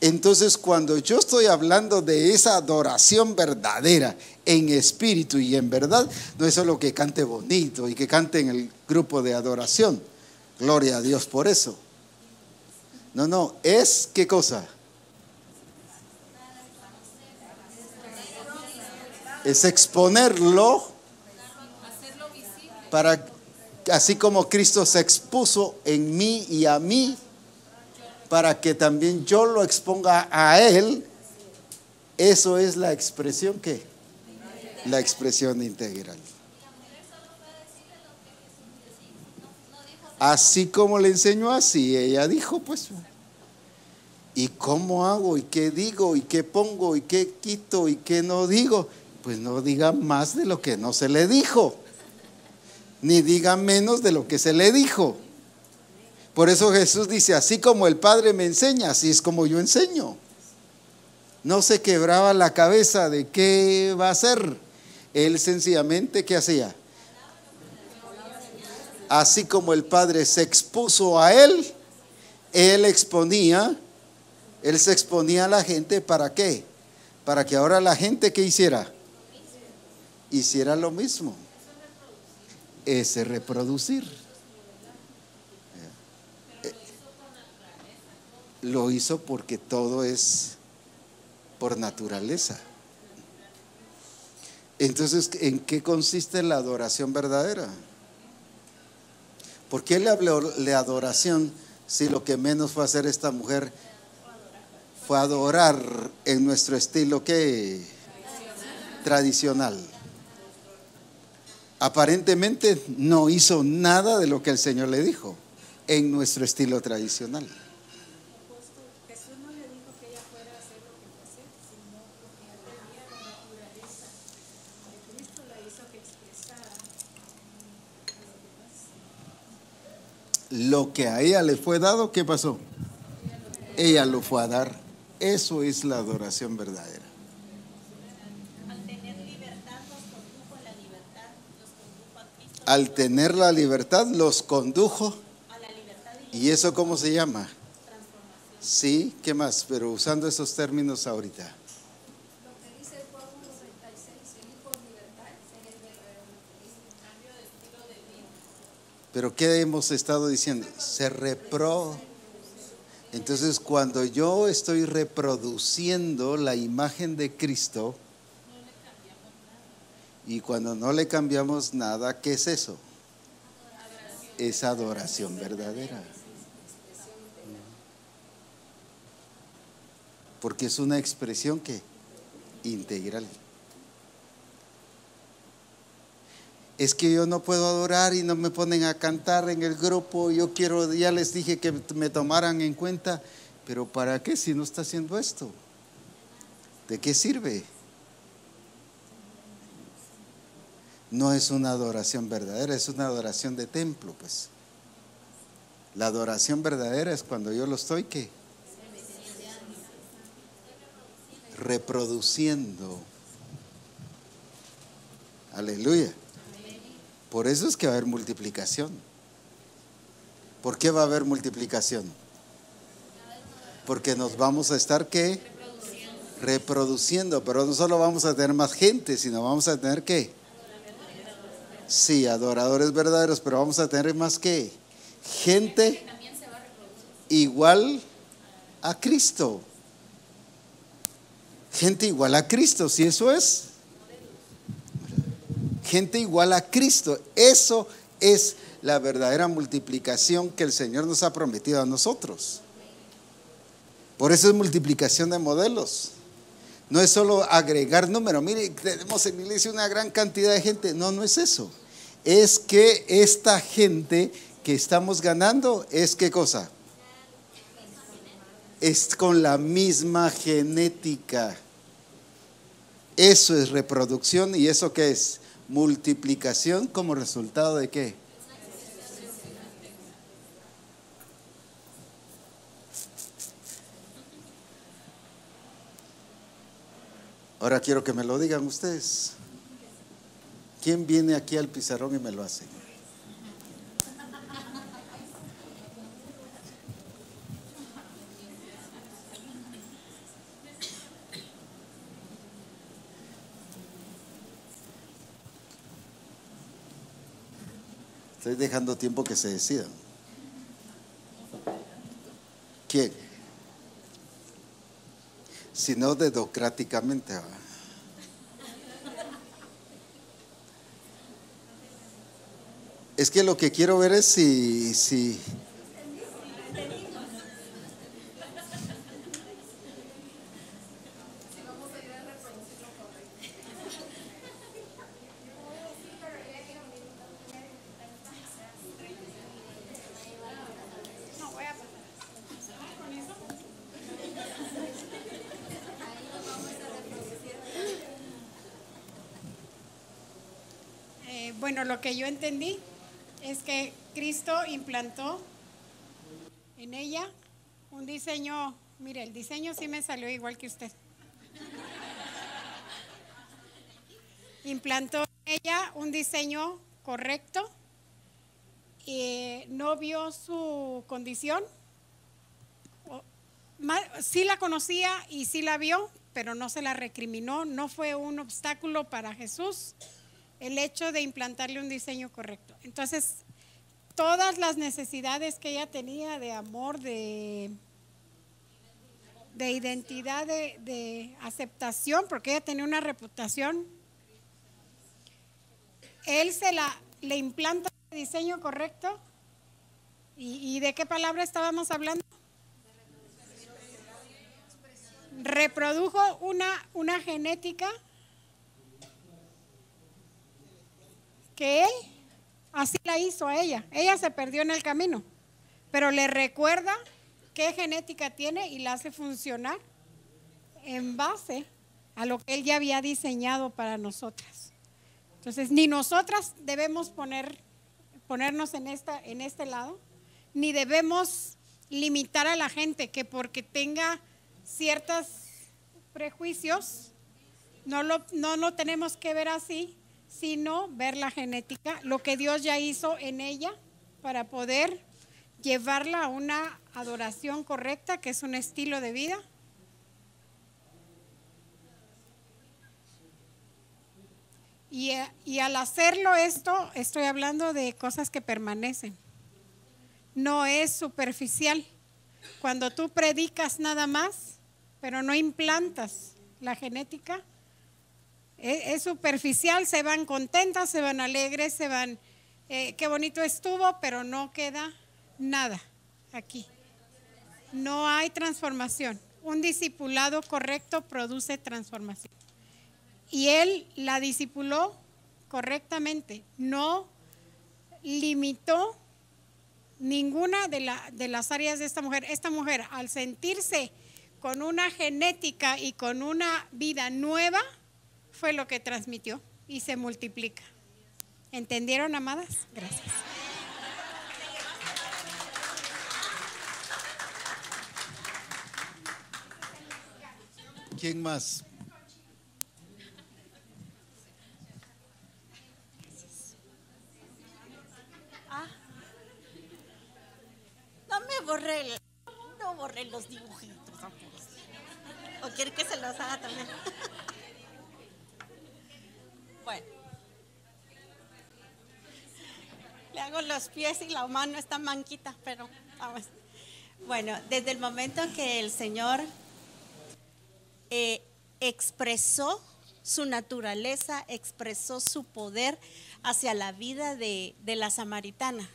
Entonces, cuando yo estoy hablando de esa adoración verdadera en espíritu y en verdad, no es solo que cante bonito y que cante en el grupo de adoración. Gloria a Dios por eso. No, es ¿qué cosa? Es exponerlo para, así como Cristo se expuso en mí y a mí, para que también yo lo exponga a Él. Eso es la expresión ¿qué? La expresión integral. Así como le enseñó, así ella dijo, pues. ¿Y cómo hago? ¿Y qué digo? ¿Y qué pongo? ¿Y qué quito? ¿Y qué no digo? Pues no diga más de lo que no se le dijo, ni diga menos de lo que se le dijo. Por eso Jesús dice, así como el Padre me enseña, así es como yo enseño. No se quebraba la cabeza de qué va a hacer. Él sencillamente, ¿qué hacía? Así como el Padre se expuso a Él, Él se exponía a la gente, ¿para qué? Para que ahora la gente, ¿qué hiciera? Hiciera lo mismo. Ese reproducir. Lo hizo porque todo es por naturaleza. Entonces, ¿en qué consiste la adoración verdadera? ¿Por qué le habló de adoración si lo que menos fue hacer esta mujer fue adorar en nuestro estilo ¿qué? Tradicional? Aparentemente no hizo nada de lo que el Señor le dijo en nuestro estilo tradicional. Lo que a ella le fue dado, ¿qué pasó? Ella lo fue a dar. Eso es la adoración verdadera. Al tener libertad los condujo a la libertad, los condujo a Cristo. Al tener la libertad los condujo. A la libertad ¿Y eso cómo se llama? Sí, ¿qué más? Pero usando esos términos ahorita. Lo que dice el Próximo 36, seguir con libertad, es un cambio de estilo de vida. Pero ¿qué hemos estado diciendo? Entonces, cuando yo estoy reproduciendo la imagen de Cristo, y cuando no le cambiamos nada, ¿qué es eso? Es adoración verdadera. Porque es una expresión que integral. Es que yo no puedo adorar y no me ponen a cantar en el grupo. Yo quiero, ya les dije que me tomaran en cuenta, pero ¿para qué si no está haciendo esto? ¿De qué sirve? No es una adoración verdadera, es una adoración de templo, pues. La adoración verdadera es cuando yo lo estoy, ¿qué? Reproduciendo. Aleluya. Por eso es que va a haber multiplicación. ¿Por qué va a haber multiplicación? Porque nos vamos a estar, ¿qué? Reproduciendo, pero no solo vamos a tener más gente, sino vamos a tener, ¿qué? Sí, adoradores verdaderos, pero vamos a tener más, ¿qué? Gente igual a Cristo. Gente igual a Cristo, si eso es. Gente igual a Cristo, eso es la verdadera multiplicación que el Señor nos ha prometido a nosotros. Por eso es multiplicación de modelos. No es solo agregar número. Mire, tenemos en la iglesia una gran cantidad de gente. No, no es eso. Es que esta gente que estamos ganando es ¿qué cosa? Es con la misma genética. Eso es reproducción. ¿Y eso qué es? Multiplicación como resultado de ¿qué? Ahora quiero que me lo digan ustedes. ¿Quién viene aquí al pizarrón y me lo hace? Estoy dejando tiempo que se decidan. ¿Quién? Si no, dedocráticamente. Es que lo que quiero ver es si Bueno, lo que yo entendí es que Cristo implantó en ella un diseño. Mire, el diseño sí me salió igual que usted. Implantó en ella un diseño correcto y no vio su condición. Sí la conocía y sí la vio, pero no se la recriminó. No fue un obstáculo para Jesús el hecho de implantarle un diseño correcto. Entonces, todas las necesidades que ella tenía de amor, de identidad, de aceptación, porque ella tenía una reputación, él le implanta el diseño correcto. ¿Y de qué palabra estábamos hablando? Reprodujo una genética que él así la hizo a ella. Ella se perdió en el camino, pero le recuerda qué genética tiene y la hace funcionar en base a lo que él ya había diseñado para nosotras. Entonces, ni nosotras debemos ponernos en este lado, ni debemos limitar a la gente que porque tenga ciertos prejuicios, no lo tenemos que ver así, sino ver la genética, lo que Dios ya hizo en ella para poder llevarla a una adoración correcta, que es un estilo de vida. Y al hacerlo esto, estoy hablando de cosas que permanecen. No es superficial. Cuando tú predicas nada más, pero no implantas la genética, es superficial, se van contentas, se van alegres, se van, qué bonito estuvo, pero no queda nada aquí. No hay transformación. Un discipulado correcto produce transformación. Y él la discipuló correctamente, no limitó ninguna de las áreas de esta mujer. Esta mujer, al sentirse con una genética y con una vida nueva, fue lo que transmitió y se multiplica. ¿Entendieron, amadas? Gracias. ¿Quién más? no borré los dibujitos, amigos. ¿O quiere que se los haga también? Bueno. Le hago los pies y la mano está manquita, pero vamos. Bueno, desde el momento que el Señor expresó su naturaleza, expresó su poder hacia la vida de la samaritana,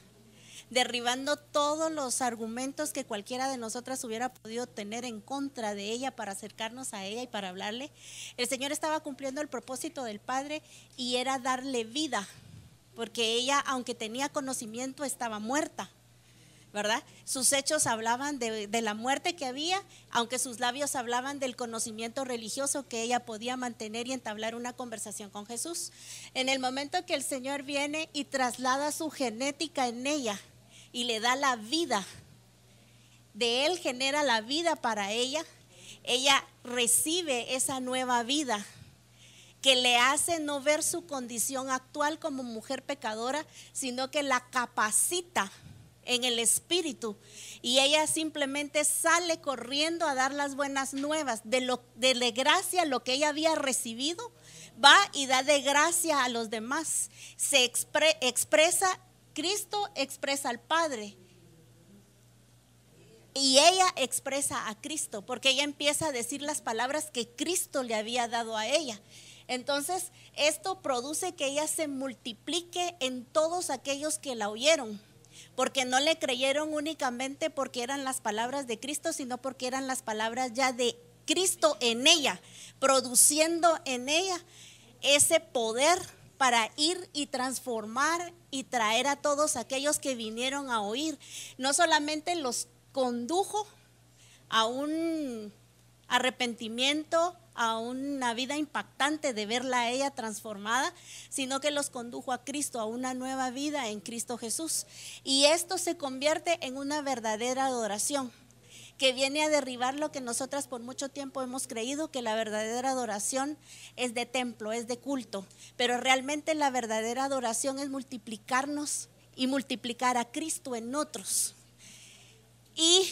derribando todos los argumentos que cualquiera de nosotras hubiera podido tener en contra de ella para acercarnos a ella y para hablarle. El Señor estaba cumpliendo el propósito del Padre y era darle vida, porque ella, aunque tenía conocimiento, estaba muerta, ¿verdad? Sus hechos hablaban de la muerte que había, aunque sus labios hablaban del conocimiento religioso que ella podía mantener y entablar una conversación con Jesús. En el momento que el Señor viene y traslada su genética en ella y le da la vida, de Él genera la vida para ella, ella recibe esa nueva vida que le hace no ver su condición actual como mujer pecadora, sino que la capacita en el espíritu, y ella simplemente sale corriendo a dar las buenas nuevas de la gracia, lo que ella había recibido, va y da de gracia a los demás. Se expresa, Cristo expresa al Padre y ella expresa a Cristo, porque ella empieza a decir las palabras que Cristo le había dado a ella. Entonces esto produce que ella se multiplique en todos aquellos que la oyeron, porque no le creyeron únicamente porque eran las palabras de Cristo, sino porque eran las palabras ya de Cristo en ella, produciendo en ella ese poder para ir y transformar y traer a todos aquellos que vinieron a oír. No solamente los condujo a un arrepentimiento, a una vida impactante de verla a ella transformada, sino que los condujo a Cristo, a una nueva vida en Cristo Jesús. Y esto se convierte en una verdadera adoración que viene a derribar lo que nosotras por mucho tiempo hemos creído, que la verdadera adoración es de templo, es de culto, pero realmente la verdadera adoración es multiplicarnos y multiplicar a Cristo en otros. Y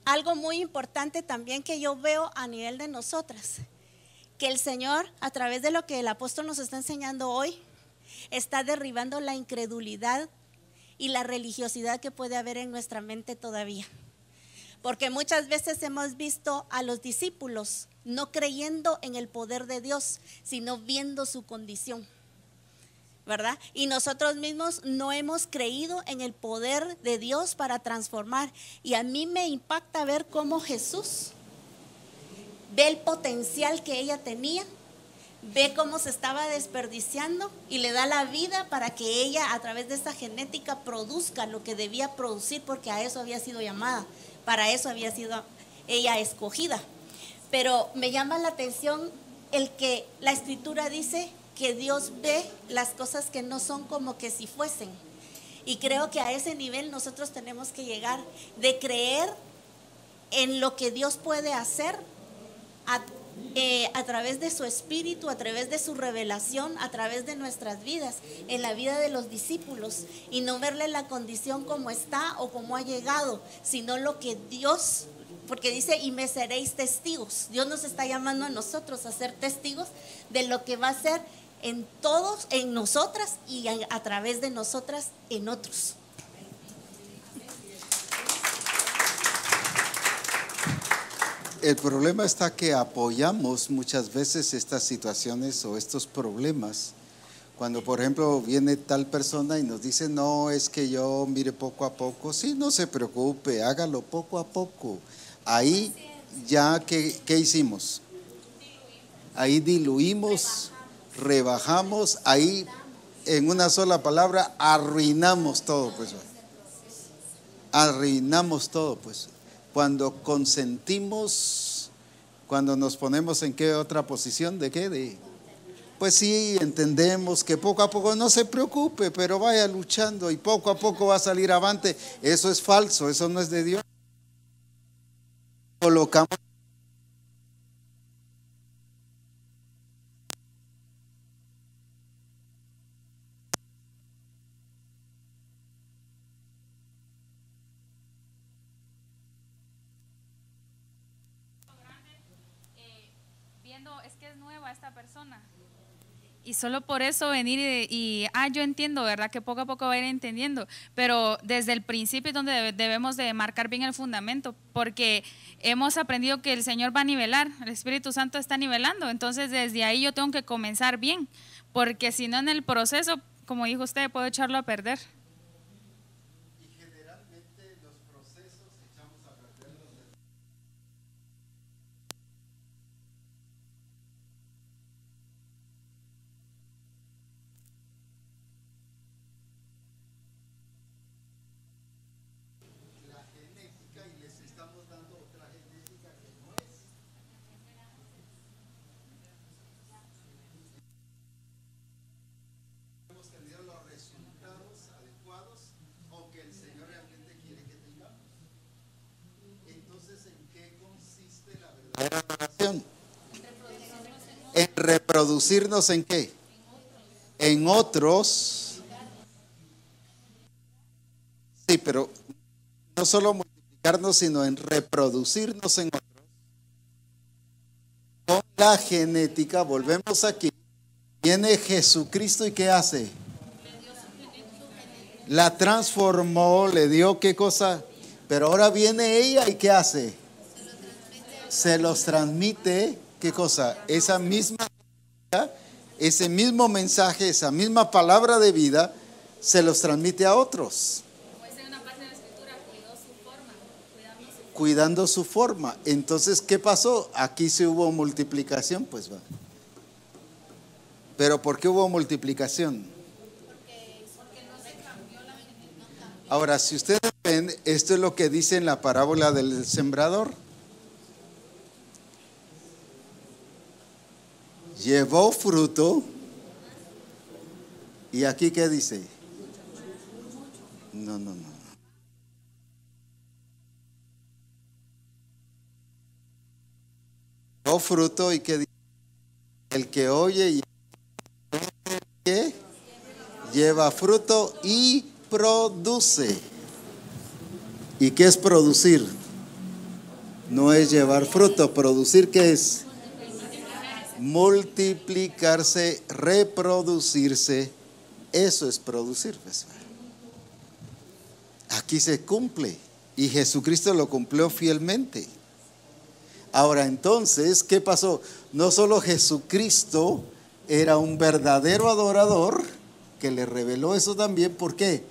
algo muy importante también que yo veo a nivel de nosotras, que el Señor, a través de lo que el apóstol nos está enseñando hoy, está derribando la incredulidad y la religiosidad que puede haber en nuestra mente todavía. Porque muchas veces hemos visto a los discípulos no creyendo en el poder de Dios, sino viendo su condición, ¿verdad? Y nosotros mismos no hemos creído en el poder de Dios para transformar. Y a mí me impacta ver cómo Jesús ve el potencial que ella tenía, ve cómo se estaba desperdiciando y le da la vida para que ella, a través de esa genética, produzca lo que debía producir, porque a eso había sido llamada, para eso había sido ella escogida. Pero me llama la atención el que la Escritura dice que Dios ve las cosas que no son como que si fuesen. Y creo que a ese nivel nosotros tenemos que llegar, de creer en lo que Dios puede hacer a través de su espíritu, a través de su revelación, a través de nuestras vidas, en la vida de los discípulos, y no verle la condición como está o como ha llegado, sino lo que Dios, porque dice, y me seréis testigos. Dios nos está llamando a nosotros a ser testigos de lo que va a ser en todos, en nosotras y a través de nosotras en otros. El problema está que apoyamos muchas veces estas situaciones o estos problemas. Cuando, por ejemplo, viene tal persona y nos dice, no, es que yo mire poco a poco. Sí, no se preocupe, hágalo poco a poco. Ahí ya, ¿qué hicimos? Ahí diluimos, rebajamos, ahí en una sola palabra arruinamos todo, pues. Arruinamos todo, pues. Cuando consentimos, cuando nos ponemos en qué otra posición, ¿de qué? Pues sí, entendemos que poco a poco, no se preocupe, pero vaya luchando y poco a poco va a salir avante. Eso es falso, eso no es de Dios. Colocamos esta persona. Y solo por eso venir yo entiendo, ¿verdad? Que poco a poco va a ir entendiendo, pero desde el principio es donde debemos de marcar bien el fundamento, porque hemos aprendido que el Señor va a nivelar, el Espíritu Santo está nivelando, entonces desde ahí yo tengo que comenzar bien, porque si no en el proceso, como dijo usted, puedo echarlo a perder. Y generalmente los procesos echamos a perder los de... La genética, y les estamos dando otra genética que no es. Hemos tenido los resultados adecuados o que el Señor realmente quiere que tengamos. Entonces, ¿en qué consiste la verdadera adoración? En reproducirnos en qué? En otros. Sí, pero no solo multiplicarnos, sino en reproducirnos en otros. Con la genética, volvemos aquí. Viene Jesucristo y ¿qué hace? La transformó, le dio qué cosa. Pero ahora viene ella y ¿qué hace? Se los transmite, ¿qué cosa? Esa misma, ese mismo mensaje, esa misma palabra de vida, se los transmite a otros. Cuidando su forma. Entonces, ¿qué pasó? Aquí sí hubo multiplicación, pues va. ¿Pero por qué hubo multiplicación? Ahora, si ustedes ven, esto es lo que dice en la parábola del sembrador. Llevó fruto. ¿Y aquí qué dice? No. Llevó fruto y qué dice? El que oye y ¿qué? Lleva fruto y produce. ¿Y qué es producir? No es llevar fruto. Producir, ¿qué es? Multiplicarse, reproducirse. Eso es producir. Aquí se cumple y Jesucristo lo cumplió fielmente. Ahora entonces, ¿qué pasó? No solo Jesucristo era un verdadero adorador, que le reveló eso también. ¿Por qué?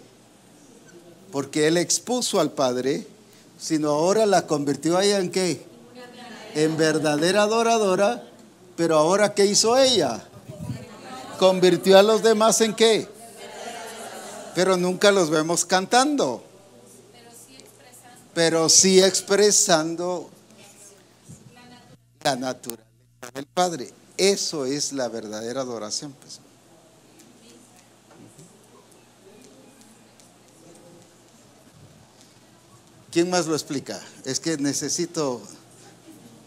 Porque él expuso al Padre, sino ahora la convirtió a ella en ¿qué? En verdadera adoradora. Pero ahora ¿qué hizo ella? Convirtió a los demás en ¿qué? Pero nunca los vemos cantando. Pero sí expresando la naturaleza del Padre. Eso es la verdadera adoración, pues. ¿Quién más lo explica? Es que necesito,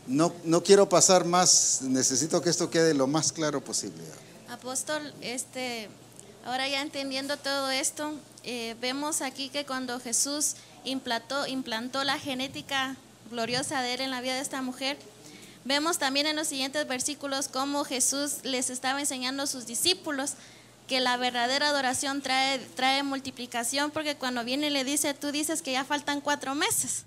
no quiero pasar más, necesito que esto quede lo más claro posible. Apóstol, ahora ya entendiendo todo esto, vemos aquí que cuando Jesús implantó la genética gloriosa de él en la vida de esta mujer, vemos también en los siguientes versículos cómo Jesús les estaba enseñando a sus discípulos que la verdadera adoración trae multiplicación, porque cuando viene y le dice, tú dices que ya faltan 4 meses.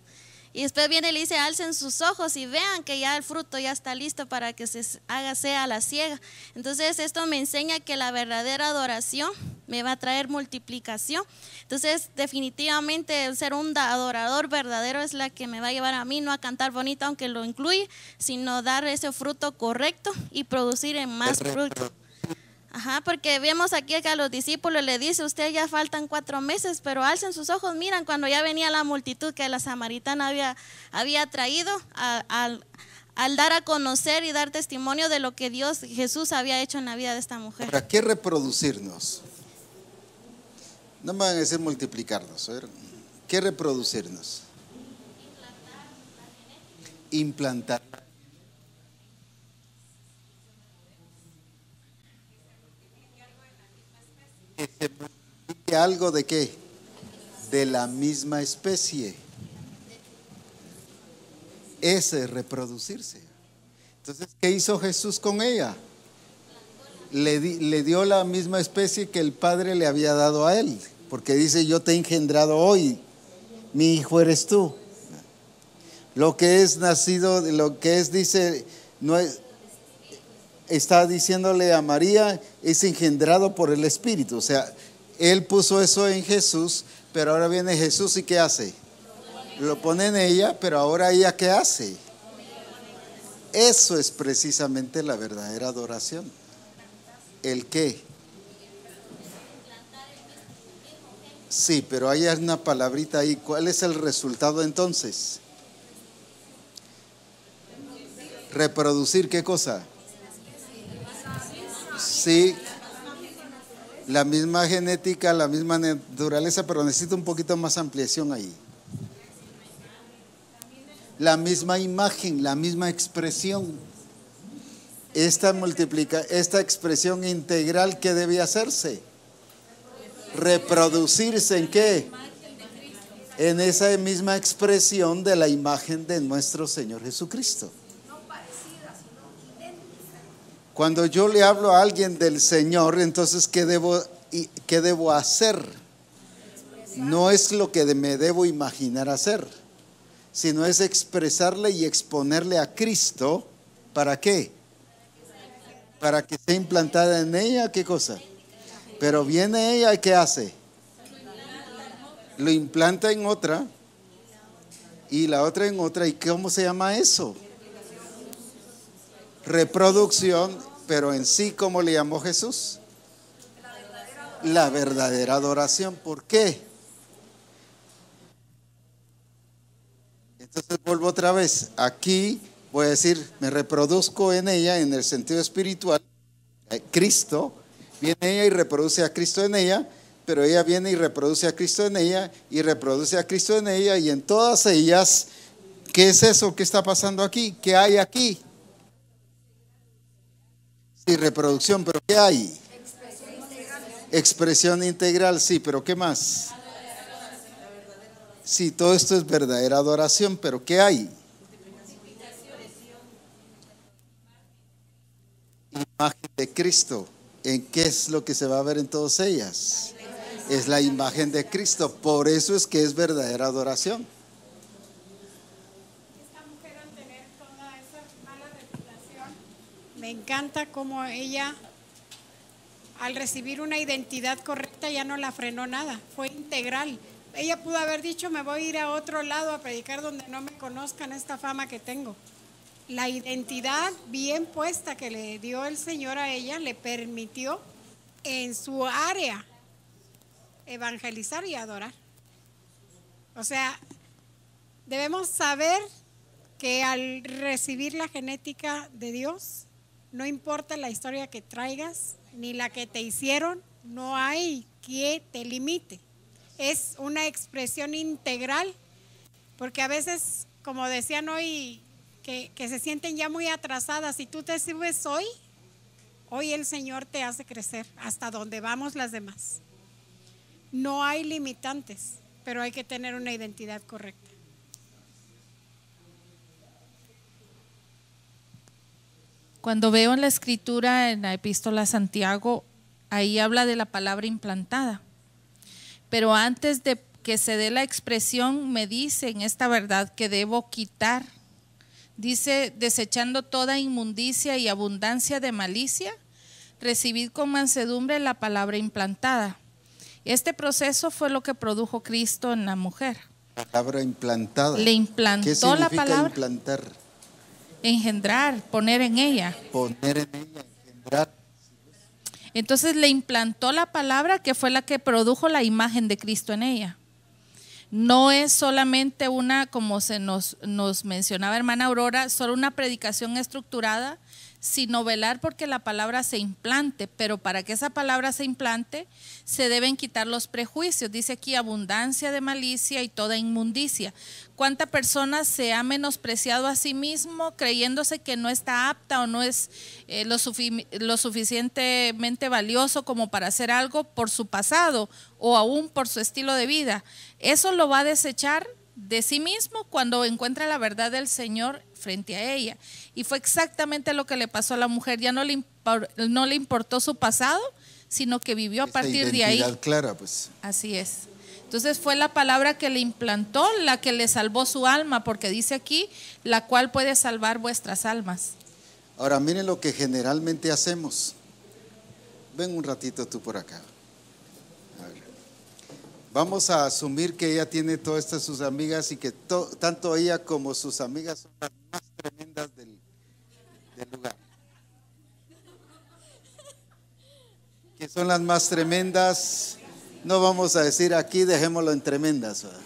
Y después viene y le dice, alcen sus ojos y vean que ya el fruto ya está listo para que sea la siega. Entonces esto me enseña que la verdadera adoración me va a traer multiplicación. Entonces definitivamente el ser un adorador verdadero es la que me va a llevar a mí, no a cantar bonito aunque lo incluye, sino dar ese fruto correcto y producir en más fruto. Ajá, porque vemos aquí que a los discípulos le dice, usted ya faltan 4 meses, pero alcen sus ojos, miran cuando ya venía la multitud que la samaritana había traído al dar a conocer y dar testimonio de lo que Jesús había hecho en la vida de esta mujer. ¿Para qué reproducirnos? No me van a decir multiplicarnos, ¿ver? ¿Qué reproducirnos? Implantar. Que se multiplique algo de qué? De la misma especie. Ese es reproducirse. Entonces, ¿qué hizo Jesús con ella? le dio la misma especie que el Padre le había dado a él, porque dice: yo te he engendrado hoy, mi hijo eres tú. Lo que es nacido, lo que es, dice, no es, está diciéndole a María, es engendrado por el Espíritu. O sea, él puso eso en Jesús, pero ahora viene Jesús y ¿qué hace? Lo pone en ella, pero ahora ella ¿qué hace? Eso es precisamente la verdadera adoración. ¿El qué? Sí, pero hay una palabrita ahí. ¿Cuál es el resultado entonces? Reproducir, ¿qué cosa? Sí, la misma genética, la misma naturaleza, pero necesito un poquito más ampliación ahí. La misma imagen, la misma expresión. Esta expresión integral, ¿qué debe hacerse? Reproducirse ¿en qué? En esa misma expresión de la imagen de nuestro Señor Jesucristo. Cuando yo le hablo a alguien del Señor, entonces ¿qué debo hacer? No es lo que me debo imaginar hacer, sino es expresarle y exponerle a Cristo. ¿Para qué? Para que sea implantada en ella, ¿qué cosa? Pero viene ella y ¿qué hace? Lo implanta en otra y la otra en otra. ¿Y cómo se llama eso? Reproducción, pero en sí, ¿cómo le llamó Jesús? La verdadera adoración. ¿Por qué? Entonces vuelvo otra vez. Aquí voy a decir, me reproduzco en ella en el sentido espiritual. Cristo, viene ella y reproduce a Cristo en ella, pero ella viene y reproduce a Cristo en ella y reproduce a Cristo en ella, y en todas ellas, ¿qué es eso? ¿Qué está pasando aquí? ¿Qué hay aquí? Sí, reproducción, pero ¿qué hay? Expresión integral, sí, pero ¿qué más? Sí, todo esto es verdadera adoración, pero ¿qué hay? Imagen de Cristo. ¿En qué es lo que se va a ver en todas ellas? Es la imagen de Cristo. Por eso es que es verdadera adoración. Esta mujer, al tener toda esa mala reputación, me encanta cómo ella, al recibir una identidad correcta, ya no la frenó nada, fue integral. Ella pudo haber dicho: me voy a ir a otro lado a predicar donde no me conozcan esta fama que tengo. La identidad bien puesta que le dio el Señor a ella le permitió en su área evangelizar y adorar. O sea, debemos saber que al recibir la genética de Dios, no importa la historia que traigas ni la que te hicieron, no hay que te limite. Es una expresión integral, porque a veces, como decían hoy, que se sienten ya muy atrasadas. Si tú te subes hoy el Señor te hace crecer hasta donde vamos las demás. No hay limitantes, pero hay que tener una identidad correcta. Cuando veo en la escritura, en la epístola a Santiago, ahí habla de la palabra implantada. Pero antes de que se dé la expresión, me dice en esta verdad que debo quitar. Dice: desechando toda inmundicia y abundancia de malicia, recibid con mansedumbre la palabra implantada. Este proceso fue lo que produjo Cristo en la mujer. Palabra implantada. Le implantó ¿Qué significa la palabra? Implantar. Engendrar, poner en ella. Poner en ella, engendrar. Entonces le implantó la palabra, que fue la que produjo la imagen de Cristo en ella. No es solamente una, como se nos mencionaba hermana Aurora, solo una predicación estructurada, sino velar porque la palabra se implante. Pero para que esa palabra se implante, se deben quitar los prejuicios. Dice aquí: abundancia de malicia y toda inmundicia. ¿Cuánta persona se ha menospreciado a sí mismo creyéndose que no está apta o no es lo suficientemente valioso como para hacer algo por su pasado o aún por su estilo de vida? Eso lo va a desechar de sí mismo cuando encuentra la verdad del Señor frente a ella. Y fue exactamente lo que le pasó a la mujer. Ya no le importó su pasado, sino que vivió a partir de ahí. Identidad clara, pues. Así es. Entonces fue la palabra que le implantó, la que le salvó su alma, porque dice aquí, la cual puede salvar vuestras almas. Ahora miren lo que generalmente hacemos. Ven un ratito tú por acá. A ver. Vamos a asumir que ella tiene todas estas sus amigas y que tanto ella como sus amigas son las más tremendas del lugar. Que son las más tremendas. No vamos a decir aquí, dejémoslo en tremendas. ¿Verdad?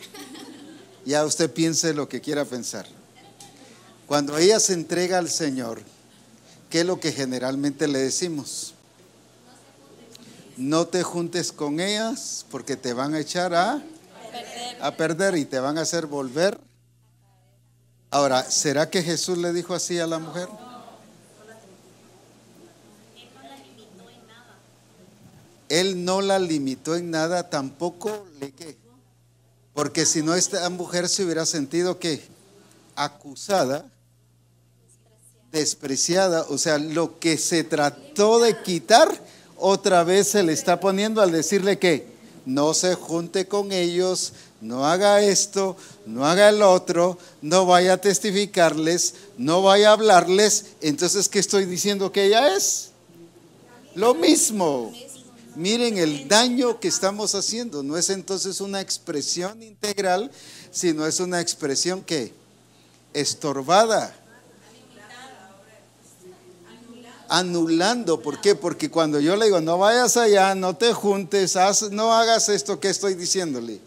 Ya usted piense lo que quiera pensar. Cuando ella se entrega al Señor, ¿qué es lo que generalmente le decimos? No te juntes con ellas porque te van a echar a perder y te van a hacer volver. Ahora, ¿será que Jesús le dijo así a la mujer? Él no la limitó en nada, tampoco le qué. Porque si no, esta mujer se hubiera sentido que acusada, despreciada, o sea, lo que se trató de quitar, otra vez se le está poniendo al decirle que no se junte con ellos, no haga esto, no haga el otro, no vaya a testificarles, no vaya a hablarles. Entonces, ¿qué estoy diciendo que ella es? Lo mismo. Miren el daño que estamos haciendo. No es entonces una expresión integral, sino es una expresión que estorbada. Anulando. ¿Por qué? Porque cuando yo le digo no vayas allá, no te juntes, no hagas esto, ¿qué estoy diciéndole?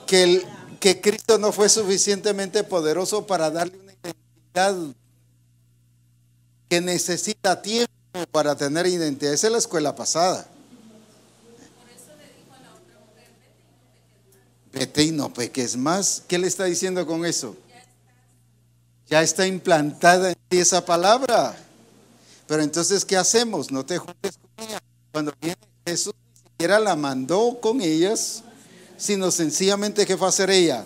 Que Cristo no fue suficientemente poderoso para darle una identidad, que necesita tiempo para tener identidad. Esa es la escuela pasada. Vete y no peques más. ¿Qué le está diciendo con eso? Ya está implantada en ti esa palabra. Pero entonces, ¿qué hacemos? No te juntes con ella. Cuando viene Jesús, ni siquiera la mandó con ellas, sino sencillamente, ¿qué fue a hacer ella?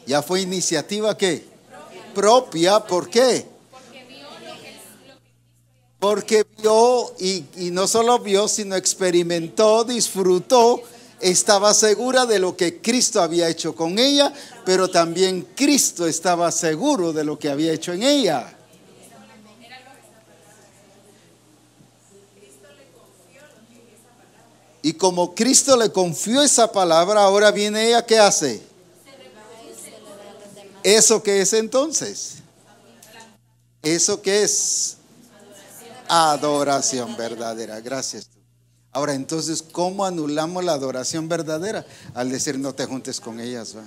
Ya fue iniciativa, ¿qué? Propia. ¿Por qué? Porque vio y no solo vio, sino experimentó, disfrutó, estaba segura de lo que Cristo había hecho con ella, pero también Cristo estaba seguro de lo que había hecho en ella. Y como Cristo le confió esa palabra, ahora viene ella, ¿qué hace? ¿Eso qué es entonces? ¿Eso qué es? Adoración verdadera. Gracias. Ahora, entonces, ¿cómo anulamos la adoración verdadera? Al decir no te juntes con ellas. ¿Va?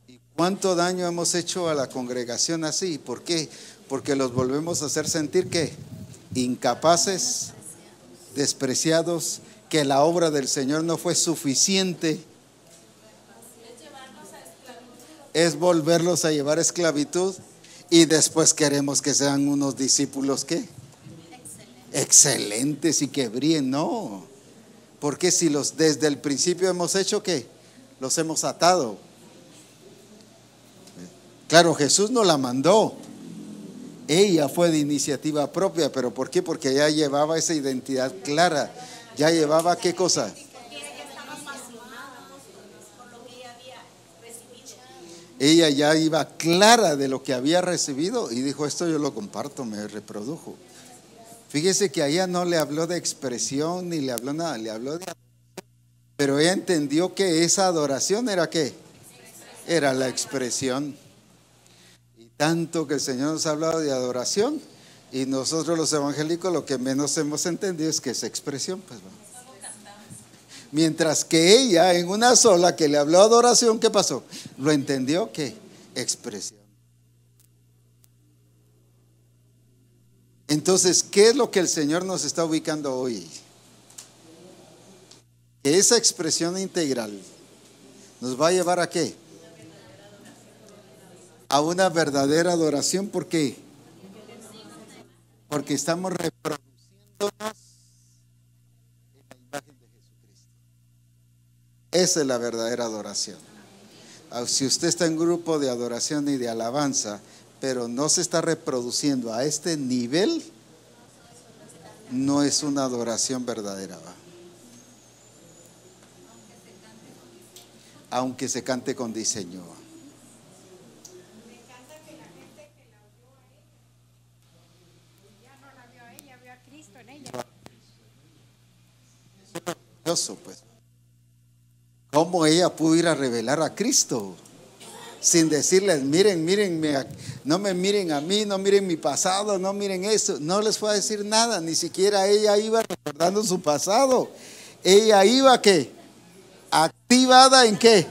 ¿Y cuánto daño hemos hecho a la congregación así? ¿Por qué? Porque los volvemos a hacer sentir que incapaces, despreciados, que la obra del Señor no fue suficiente. Es volverlos a llevar a esclavitud. Y después queremos que sean unos discípulos ¿qué? Excelentes y que brillen. No, porque si los desde el principio hemos hecho ¿qué? Los hemos atado. Claro, Jesús no la mandó, ella fue de iniciativa propia. ¿Pero por qué? Porque ya llevaba esa identidad clara. Ya llevaba ¿qué cosa? Ella ya iba clara de lo que había recibido y dijo, esto yo lo comparto, me reprodujo. Fíjese que a ella no le habló de expresión ni le habló nada, le habló de adoración. Pero ella entendió que esa adoración era ¿qué? Era la expresión. Y tanto que el Señor nos ha hablado de adoración y nosotros los evangélicos lo que menos hemos entendido es que es expresión. Pues bueno. Mientras que ella en una sola que le habló adoración, ¿qué pasó? Lo entendió que expresión. Entonces, ¿qué es lo que el Señor nos está ubicando hoy? Que esa expresión integral nos va a llevar ¿a qué? A una verdadera adoración. ¿Por qué? Porque estamos reproduciéndonos en la imagen de Jesucristo. Esa es la verdadera adoración. Si usted está en grupo de adoración y de alabanza, pero no se está reproduciendo a este nivel, no es una adoración verdadera, ¿va? Aunque se cante con diseño. Me encanta que la gente que la oyó a ella, ya no la vio a ella, vio a Cristo en ella. Es maravilloso, pues. ¿Cómo ella pudo ir a revelar a Cristo? Sin decirles, miren, no me miren a mí, no miren mi pasado, no miren eso. No les fue a decir nada, ni siquiera ella iba recordando su pasado. Ella iba, ¿qué? ¿Activada en qué?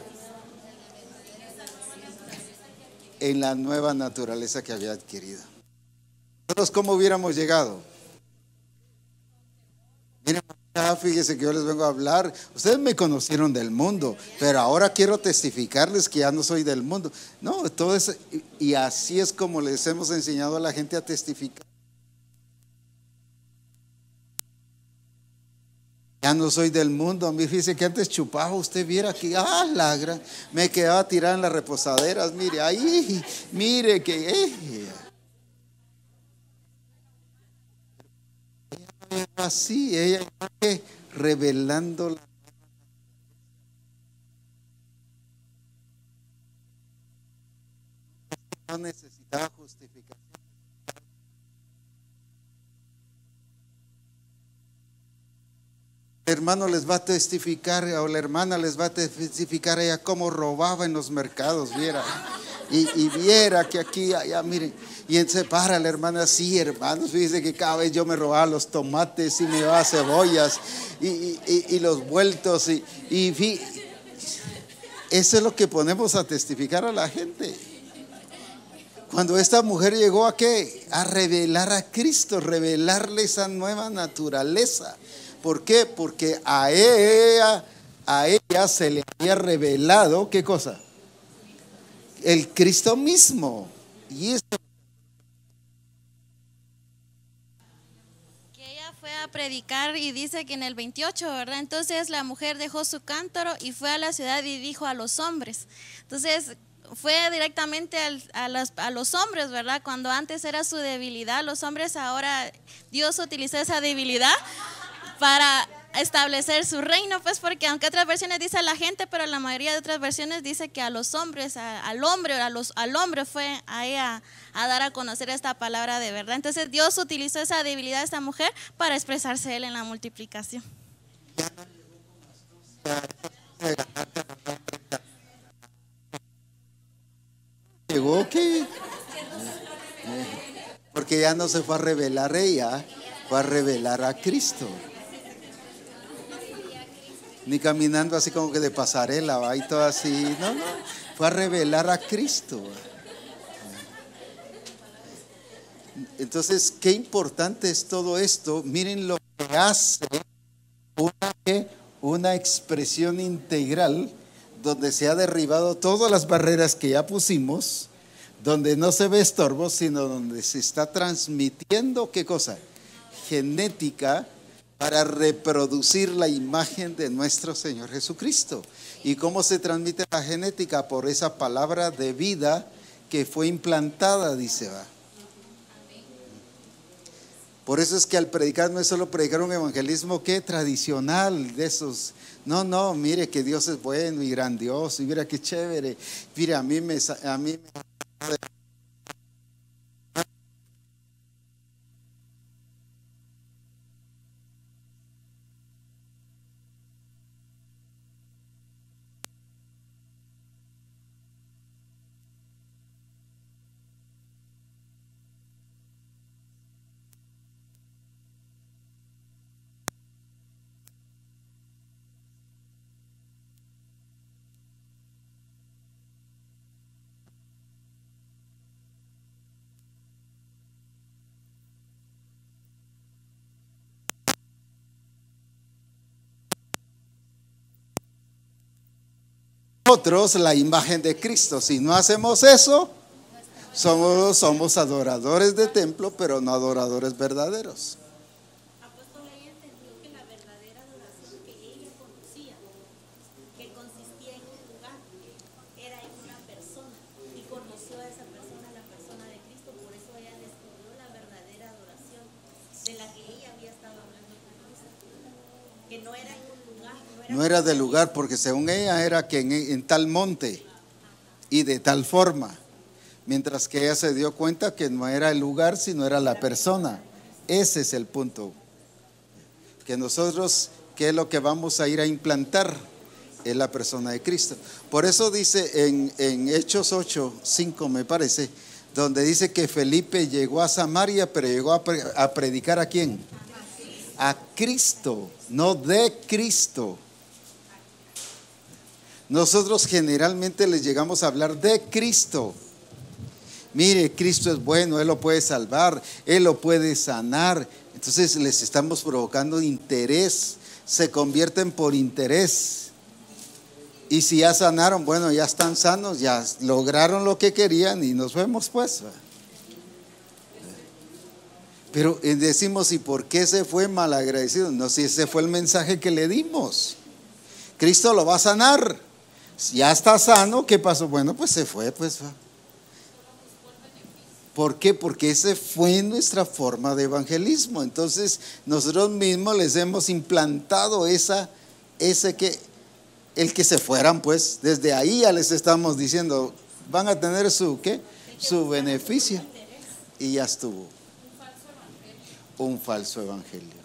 En la nueva naturaleza que había adquirido. Nosotros, ¿cómo hubiéramos llegado? Miren, fíjese que yo les vengo a hablar. Ustedes me conocieron del mundo, pero ahora quiero testificarles que ya no soy del mundo. No, todo eso, y así es como les hemos enseñado a la gente a testificar. Ya no soy del mundo. A mí fíjese que antes chupaba, usted viera que me quedaba tirada en las reposaderas. Mire, ahí, mire que ella así, ella revelando la no necesitaba justificación. El hermano les va a testificar, o la hermana les va a testificar ella cómo robaba en los mercados, viera. Y viera que aquí, allá, miren. Y se para la hermana, sí, hermanos, fíjense que cada vez yo me robaba los tomates y me llevaba cebollas y los vueltos. Eso es lo que ponemos a testificar a la gente. Cuando esta mujer llegó a ¿qué? A revelar a Cristo, revelarle esa nueva naturaleza. ¿Por qué? Porque a ella se le había revelado, ¿qué cosa? El Cristo mismo. Y eso que ella fue a predicar y dice que en el 28, ¿verdad? Entonces la mujer dejó su cántaro y fue a la ciudad y dijo a los hombres. Entonces fue directamente a los hombres, ¿verdad? Cuando antes era su debilidad, los hombres, ahora Dios utilizó esa debilidad para establecer su reino, pues, porque aunque otras versiones dice a la gente, pero la mayoría de otras versiones dice que a los hombres, al hombre fue a ella a dar a conocer esta palabra de verdad. Entonces Dios utilizó esa debilidad de esta mujer para expresarse él en la multiplicación. Llegó que porque ya no se fue a revelar ella, fue a revelar a Cristo. Ni caminando así como que de pasarela, ¿va? Y todo así, no, fue a revelar a Cristo. Entonces, qué importante es todo esto. Miren lo que hace una expresión integral donde se ha derribado todas las barreras que ya pusimos, donde no se ve estorbo, sino donde se está transmitiendo, ¿qué cosa? Genética para reproducir la imagen de nuestro Señor Jesucristo. ¿Y cómo se transmite la genética? Por esa palabra de vida que fue implantada, dice, va. Por eso es que al predicar no es solo predicar un evangelismo que tradicional de esos. No, mire que Dios es bueno y grandioso, y mira qué chévere. Mire, a mí me nosotros la imagen de Cristo. Si no hacemos eso, somos adoradores de templo, pero no adoradores verdaderos. Apóstol, ella entendió que la verdadera adoración que ella conocía, que Que no era en un lugar. No era del lugar, porque según ella era que en tal monte y de tal forma. Mientras que ella se dio cuenta que no era el lugar, sino era la persona. Ese es el punto. Que nosotros, ¿qué es lo que vamos a ir a implantar? Es la persona de Cristo. Por eso dice en Hechos 8:5 me parece, donde dice que Felipe llegó a Samaria, pero llegó a predicar ¿a quién? A Cristo, no de Cristo. Nosotros generalmente les llegamos a hablar de Cristo. Mire, Cristo es bueno, Él lo puede salvar, Él lo puede sanar. Entonces les estamos provocando interés, se convierten por interés. Y si ya sanaron, bueno, ya están sanos, ya lograron lo que querían y nos vemos pues. Pero decimos, ¿y por qué se fue malagradecido? No, si ese fue el mensaje que le dimos. Cristo lo va a sanar. Ya está sano, ¿qué pasó? Bueno, pues se fue, pues. ¿Por qué? Porque esa fue nuestra forma de evangelismo. Entonces, nosotros mismos les hemos implantado el que se fueran, pues. Desde ahí ya les estamos diciendo, van a tener su beneficio. Y ya estuvo. Un falso evangelio.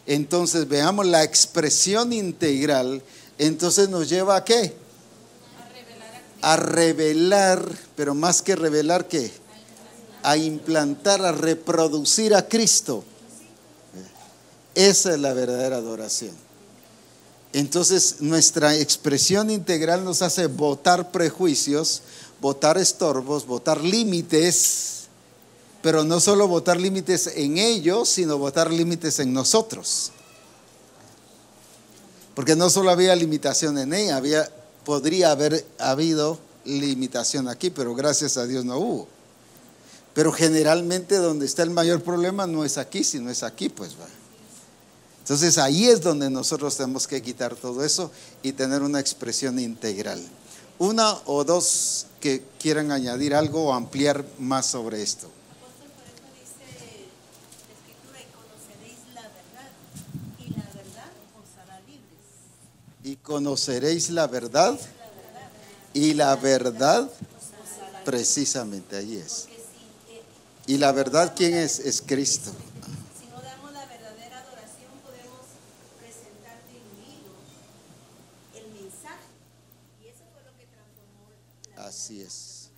Entonces, veamos la expresión integral. Entonces nos lleva ¿a qué? A revelar, pero más que revelar, ¿qué? A implantar, a reproducir a Cristo. Esa es la verdadera adoración. Entonces nuestra expresión integral nos hace botar prejuicios, botar estorbos, botar límites, pero no solo botar límites en ellos, sino botar límites en nosotros. Porque no solo había limitación en ella, podría haber habido limitación aquí, pero gracias a Dios no hubo. Pero generalmente donde está el mayor problema no es aquí, sino es aquí, pues va. Entonces ahí es donde nosotros tenemos que quitar todo eso y tener una expresión integral. Una o dos que quieran añadir algo o ampliar más sobre esto. Y conoceréis la verdad y la verdad precisamente ahí es. Y la verdad, ¿quién es? Es Cristo. Si no damos la verdadera adoración, podemos presentar diluido el mensaje. Y eso fue lo que transformó la Así es.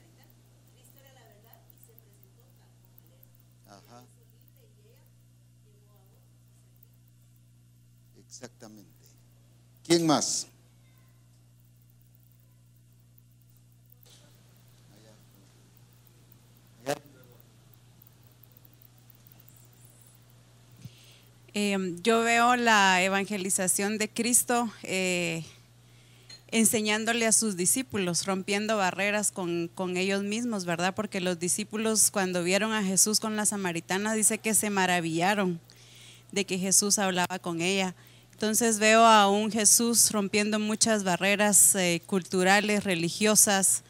Cristo era la verdad y se presentó tal como él era. Ajá. Exactamente. ¿Quién más? Yo veo la evangelización de Cristo enseñándole a sus discípulos, rompiendo barreras con ellos mismos, ¿verdad? Porque los discípulos cuando vieron a Jesús con la samaritana dice que se maravillaron de que Jesús hablaba con ella. Entonces veo a un Jesús rompiendo muchas barreras culturales, religiosas,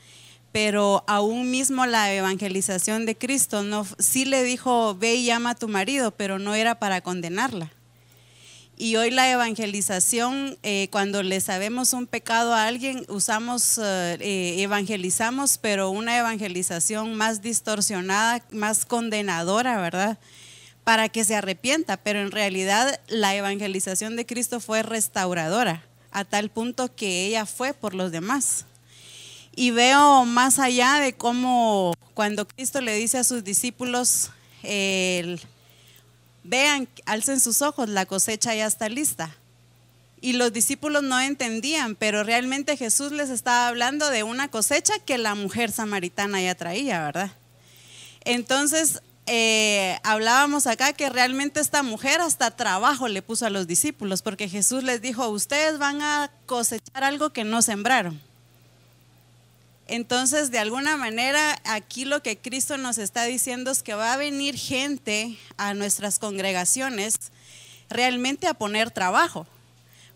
pero aún mismo la evangelización de Cristo sí le dijo, ve y llama a tu marido, pero no era para condenarla. Y hoy la evangelización, cuando le sabemos un pecado a alguien, evangelizamos, pero una evangelización más distorsionada, más condenadora, ¿verdad? Para que se arrepienta, pero en realidad la evangelización de Cristo fue restauradora, a tal punto que ella fue por los demás. Y veo más allá de cómo cuando Cristo le dice a sus discípulos, vean, alcen sus ojos, la cosecha ya está lista. Y los discípulos no entendían, pero realmente Jesús les estaba hablando de una cosecha que la mujer samaritana ya traía, ¿verdad? Entonces, hablábamos acá que realmente esta mujer hasta trabajo le puso a los discípulos, porque Jesús les dijo, ustedes van a cosechar algo que no sembraron. Entonces, de alguna manera, aquí lo que Cristo nos está diciendo es que va a venir gente a nuestras congregaciones realmente a poner trabajo,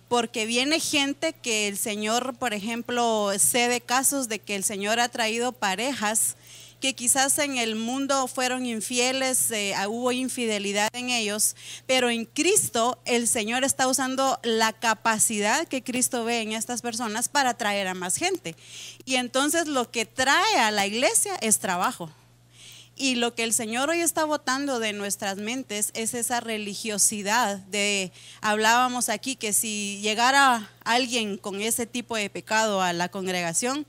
porque viene gente que el Señor, por ejemplo, sé de casos de que el Señor ha traído parejas que quizás en el mundo fueron infieles, hubo infidelidad en ellos, pero en Cristo el Señor está usando la capacidad que Cristo ve en estas personas para atraer a más gente. Y entonces lo que trae a la iglesia es trabajo. Y lo que el Señor hoy está botando de nuestras mentes es esa religiosidad hablábamos aquí que si llegara alguien con ese tipo de pecado a la congregación,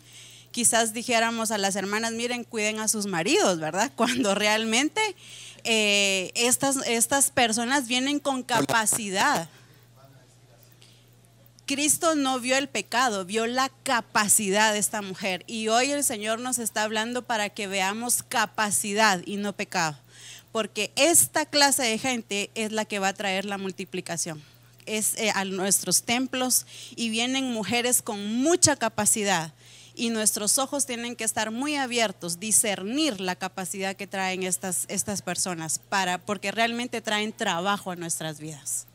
quizás dijéramos a las hermanas, miren, cuiden a sus maridos, ¿verdad? Cuando realmente estas personas vienen con capacidad. Cristo no vio el pecado, vio la capacidad de esta mujer. Y hoy el Señor nos está hablando para que veamos capacidad y no pecado. Porque esta clase de gente es la que va a traer la multiplicación. Es a nuestros templos y vienen mujeres con mucha capacidad. Y nuestros ojos tienen que estar muy abiertos, discernir la capacidad que traen estas personas, porque realmente traen trabajo a nuestras vidas.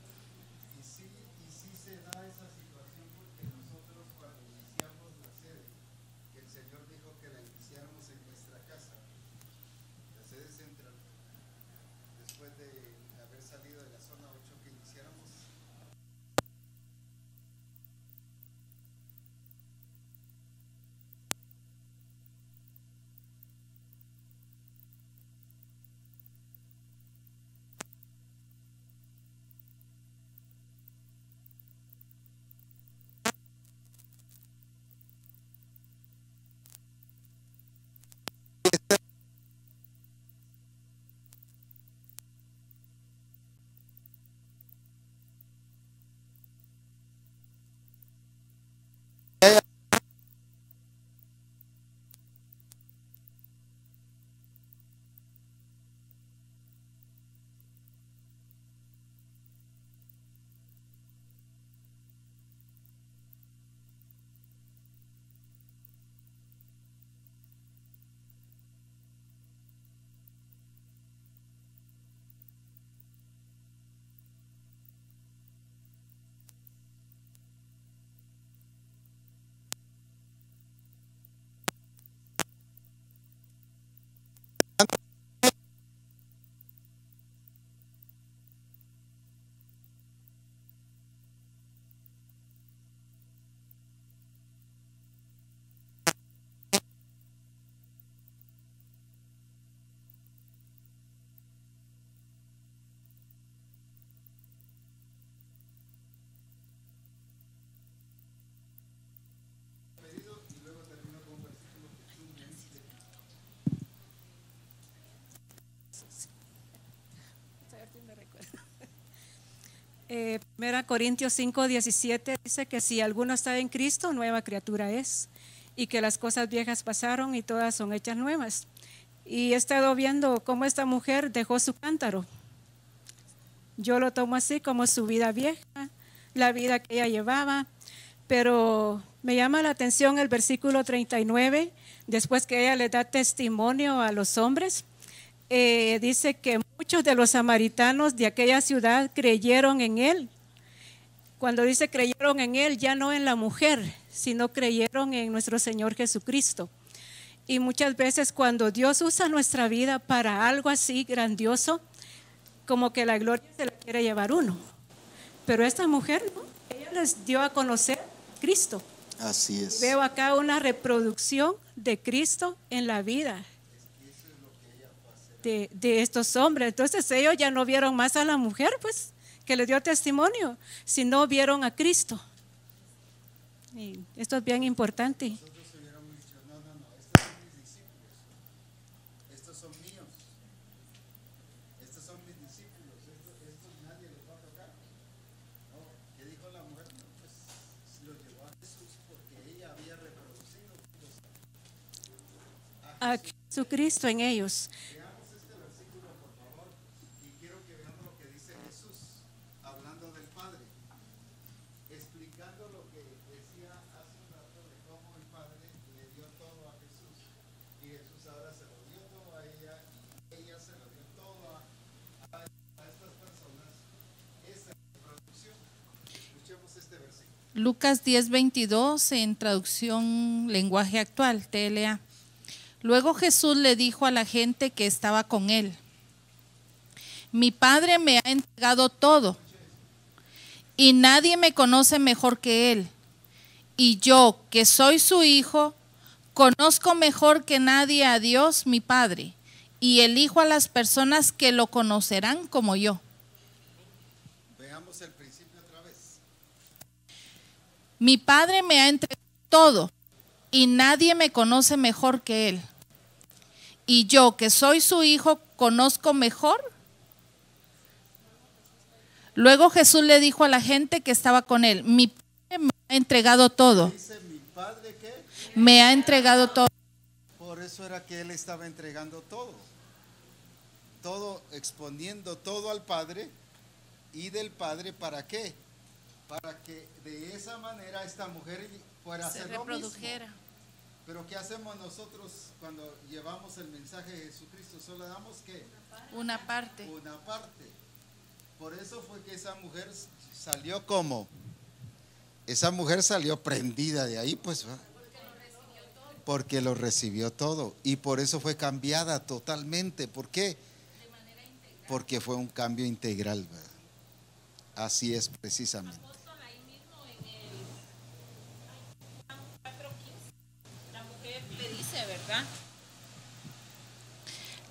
Primera Corintios 5:17 dice que si alguno está en Cristo, nueva criatura es, y que las cosas viejas pasaron y todas son hechas nuevas. Y he estado viendo cómo esta mujer dejó su cántaro. Yo lo tomo así como su vida vieja, la vida que ella llevaba, pero me llama la atención el versículo 39, después que ella le da testimonio a los hombres. Dice que muchos de los samaritanos de aquella ciudad creyeron en él. Cuando dice creyeron en él, ya no en la mujer, sino creyeron en nuestro Señor Jesucristo. Y muchas veces cuando Dios usa nuestra vida para algo así grandioso, como que la gloria se la quiere llevar uno. Pero esta mujer, ¿no? Ella les dio a conocer a Cristo. Así es. Veo acá una reproducción de Cristo en la vida de estos hombres. Entonces ellos ya no vieron más a la mujer, pues, que le dio testimonio, sino vieron a Cristo. Y esto es bien importante. Nosotros hubiéramos dicho, no, estos son mis discípulos, estos son míos, estos son mis discípulos, estos nadie les va a tocar. No, ¿qué dijo la mujer? No, pues lo llevó a Jesús porque ella había reproducido a Jesucristo en ellos. Lucas 10:22 en traducción lenguaje actual, TLA. Luego Jesús le dijo a la gente que estaba con él: mi Padre me ha entregado todo, y nadie me conoce mejor que él. Y yo, que soy su hijo, conozco mejor que nadie a Dios, mi Padre, y elijo a las personas que lo conocerán como yo. Veamos el principio otra vez. Mi Padre me ha entregado todo, y nadie me conoce mejor que él. Y yo, que soy su hijo, conozco mejor. Luego Jesús le dijo a la gente que estaba con él: mi Padre me ha entregado todo. Dice, ¿mi Padre qué? Me ha entregado todo. Por eso era que él estaba entregando todo. Todo, exponiendo todo al Padre, y del Padre, ¿para qué? Para que de esa manera esta mujer fuera a hacer lo mismo. Pero ¿qué hacemos nosotros cuando llevamos el mensaje de Jesucristo? Solo damos ¿qué? Una parte. Una parte. Por eso fue que esa mujer salió como. Esa mujer salió prendida de ahí, pues. Porque lo recibió todo. Y por eso fue cambiada totalmente. ¿Por qué? Porque fue un cambio integral, ¿verdad? Así es precisamente.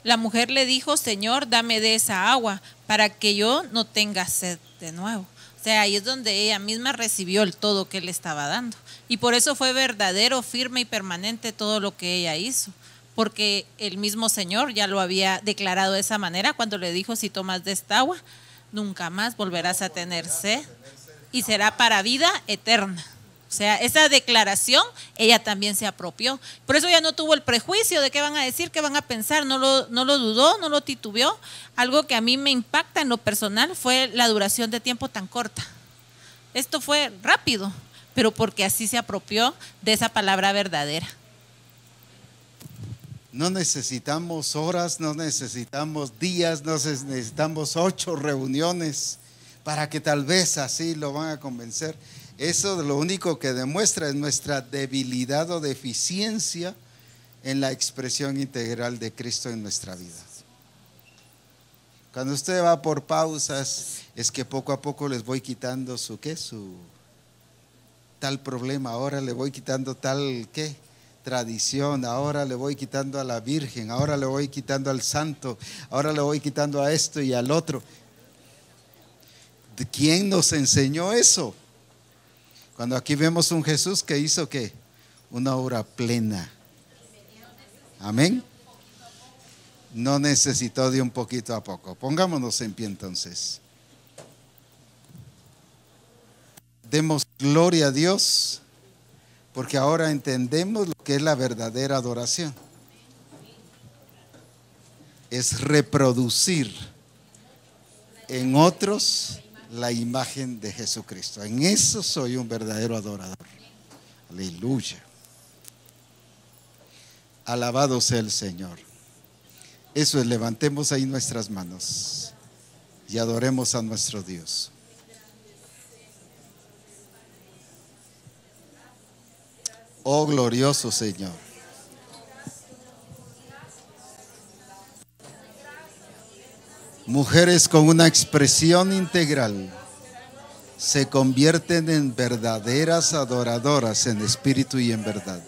La mujer le dijo: Señor, dame de esa agua para que yo no tenga sed de nuevo. O sea, ahí es donde ella misma recibió el todo que él estaba dando. Y por eso fue verdadero, firme y permanente todo lo que ella hizo. Porque el mismo Señor ya lo había declarado de esa manera cuando le dijo: si tomas de esta agua, nunca más volverás a tener sed y será para vida eterna. O sea, esa declaración ella también se apropió. Por eso ella no tuvo el prejuicio de qué van a decir, qué van a pensar. No lo dudó, no lo titubeó. Algo que a mí me impacta en lo personal fue la duración de tiempo tan corta. Esto fue rápido, pero porque así se apropió de esa palabra verdadera. No necesitamos horas, no necesitamos días, no necesitamos 8 reuniones para que tal vez así lo van a convencer. Eso lo único que demuestra es nuestra debilidad o deficiencia en la expresión integral de Cristo en nuestra vida. Cuando usted va por pausas, es que poco a poco les voy quitando su tal problema, ahora le voy quitando tal tradición, ahora le voy quitando a la Virgen, ahora le voy quitando al santo, ahora le voy quitando a esto y al otro. ¿De quién nos enseñó eso? Cuando aquí vemos un Jesús que hizo ¿qué? Una obra plena. Amén. No necesitó de un poquito a poco. Pongámonos en pie entonces. Demos gloria a Dios, porque ahora entendemos lo que es la verdadera adoración. Es reproducir en otros la imagen de Jesucristo. En eso soy un verdadero adorador. Aleluya. Alabado sea el Señor. Eso es, levantemos ahí nuestras manos y adoremos a nuestro Dios. Oh glorioso Señor. Mujeres con una expresión integral se convierten en verdaderas adoradoras en espíritu y en verdad.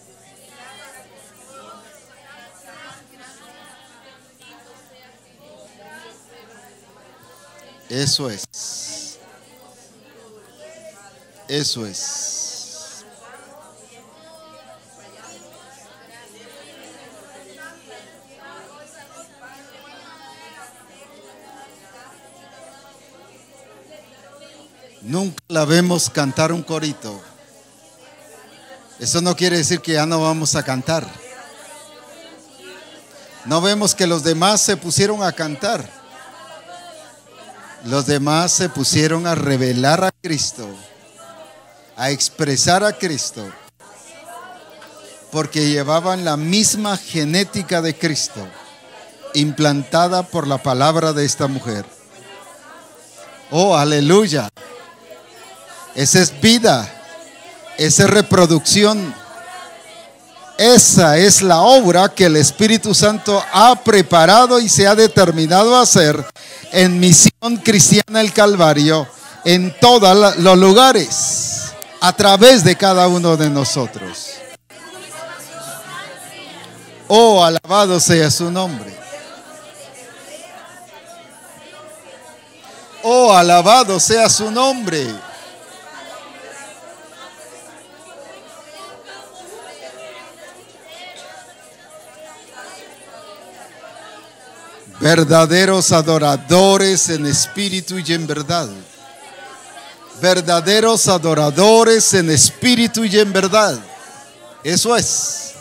Eso es. Eso es. Nunca la vemos cantar un corito. Eso no quiere decir que ya no vamos a cantar. No vemos que los demás se pusieron a cantar. Los demás se pusieron a revelar a Cristo, a expresar a Cristo, porque llevaban la misma genética de Cristo, implantada por la palabra de esta mujer. Oh, aleluya. Esa es vida, esa es reproducción. Esa es la obra que el Espíritu Santo ha preparado y se ha determinado a hacer en Misión Cristiana El Calvario, en todos los lugares, a través de cada uno de nosotros. Oh, alabado sea su nombre. Oh, alabado sea su nombre. Verdaderos adoradores en espíritu y en verdad. Verdaderos adoradores en espíritu y en verdad. Eso es.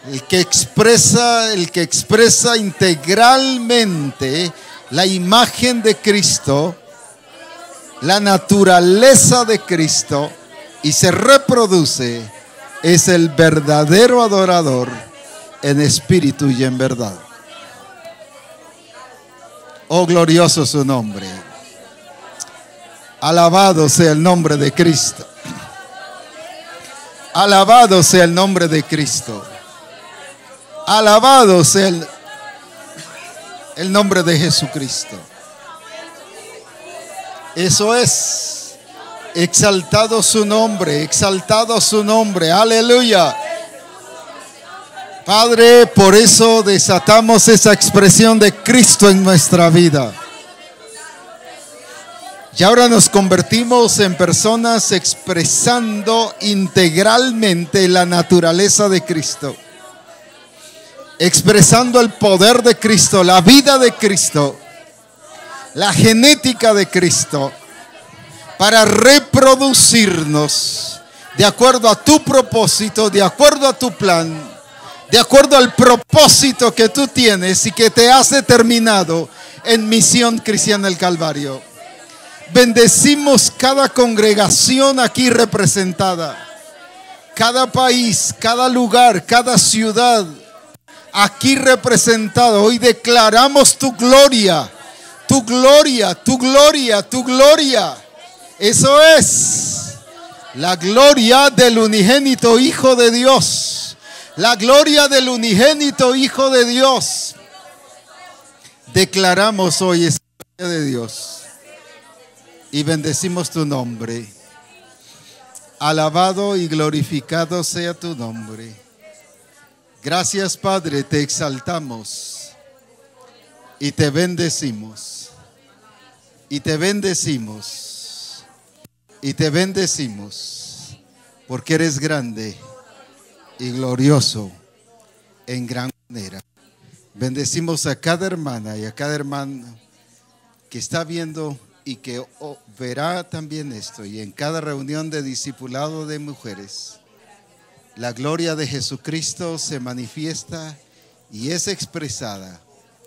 El que expresa integralmente la imagen de Cristo, la naturaleza de Cristo, y se reproduce, es el verdadero adorador en espíritu y en verdad. Oh, glorioso su nombre. Alabado sea el nombre de Cristo. Alabado sea el nombre de Cristo. Alabado sea el nombre de Jesucristo. Eso es. Exaltado su nombre, exaltado su nombre. Aleluya. Padre, por eso desatamos esa expresión de Cristo en nuestra vida. Y ahora nos convertimos en personas expresando integralmente la naturaleza de Cristo, expresando el poder de Cristo, la vida de Cristo, la genética de Cristo, para reproducirnos de acuerdo a tu propósito, de acuerdo a tu plan, de acuerdo al propósito que tú tienes y que te has determinado en Misión Cristiana El Calvario. Bendecimos cada congregación aquí representada, cada país, cada lugar, cada ciudad aquí representado. Hoy declaramos tu gloria, tu gloria, tu gloria, tu gloria. Eso es la gloria del unigénito Hijo de Dios. La gloria del unigénito Hijo de Dios. Declaramos hoy esa gloria de Dios y bendecimos tu nombre. Alabado y glorificado sea tu nombre. Gracias, Padre, te exaltamos y te bendecimos. Y te bendecimos. Y te bendecimos porque eres grande y glorioso en gran manera. Bendecimos a cada hermana y a cada hermano que está viendo y que verá también esto, y en cada reunión de discipulado de mujeres la gloria de Jesucristo se manifiesta y es expresada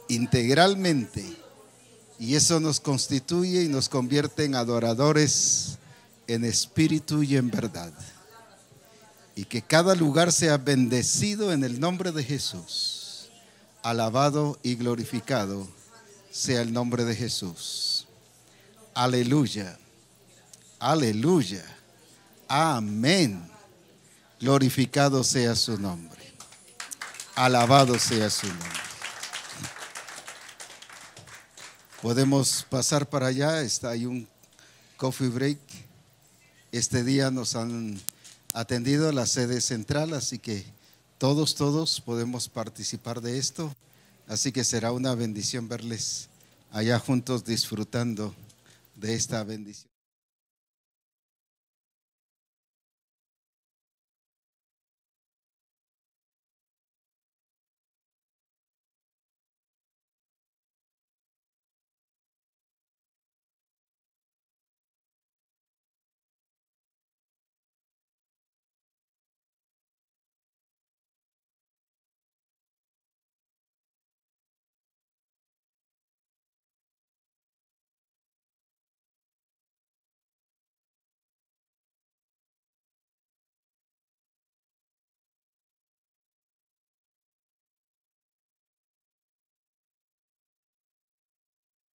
integralmente, y eso nos constituye y nos convierte en adoradores en espíritu y en verdad. Y que cada lugar sea bendecido en el nombre de Jesús. Alabado y glorificado sea el nombre de Jesús. Aleluya. Aleluya. Amén. Glorificado sea su nombre. Alabado sea su nombre. Podemos pasar para allá. Hay un coffee break. Este día nos han atendido la sede central, así que todos podemos participar de esto. Así que será una bendición verles allá juntos disfrutando de esta bendición.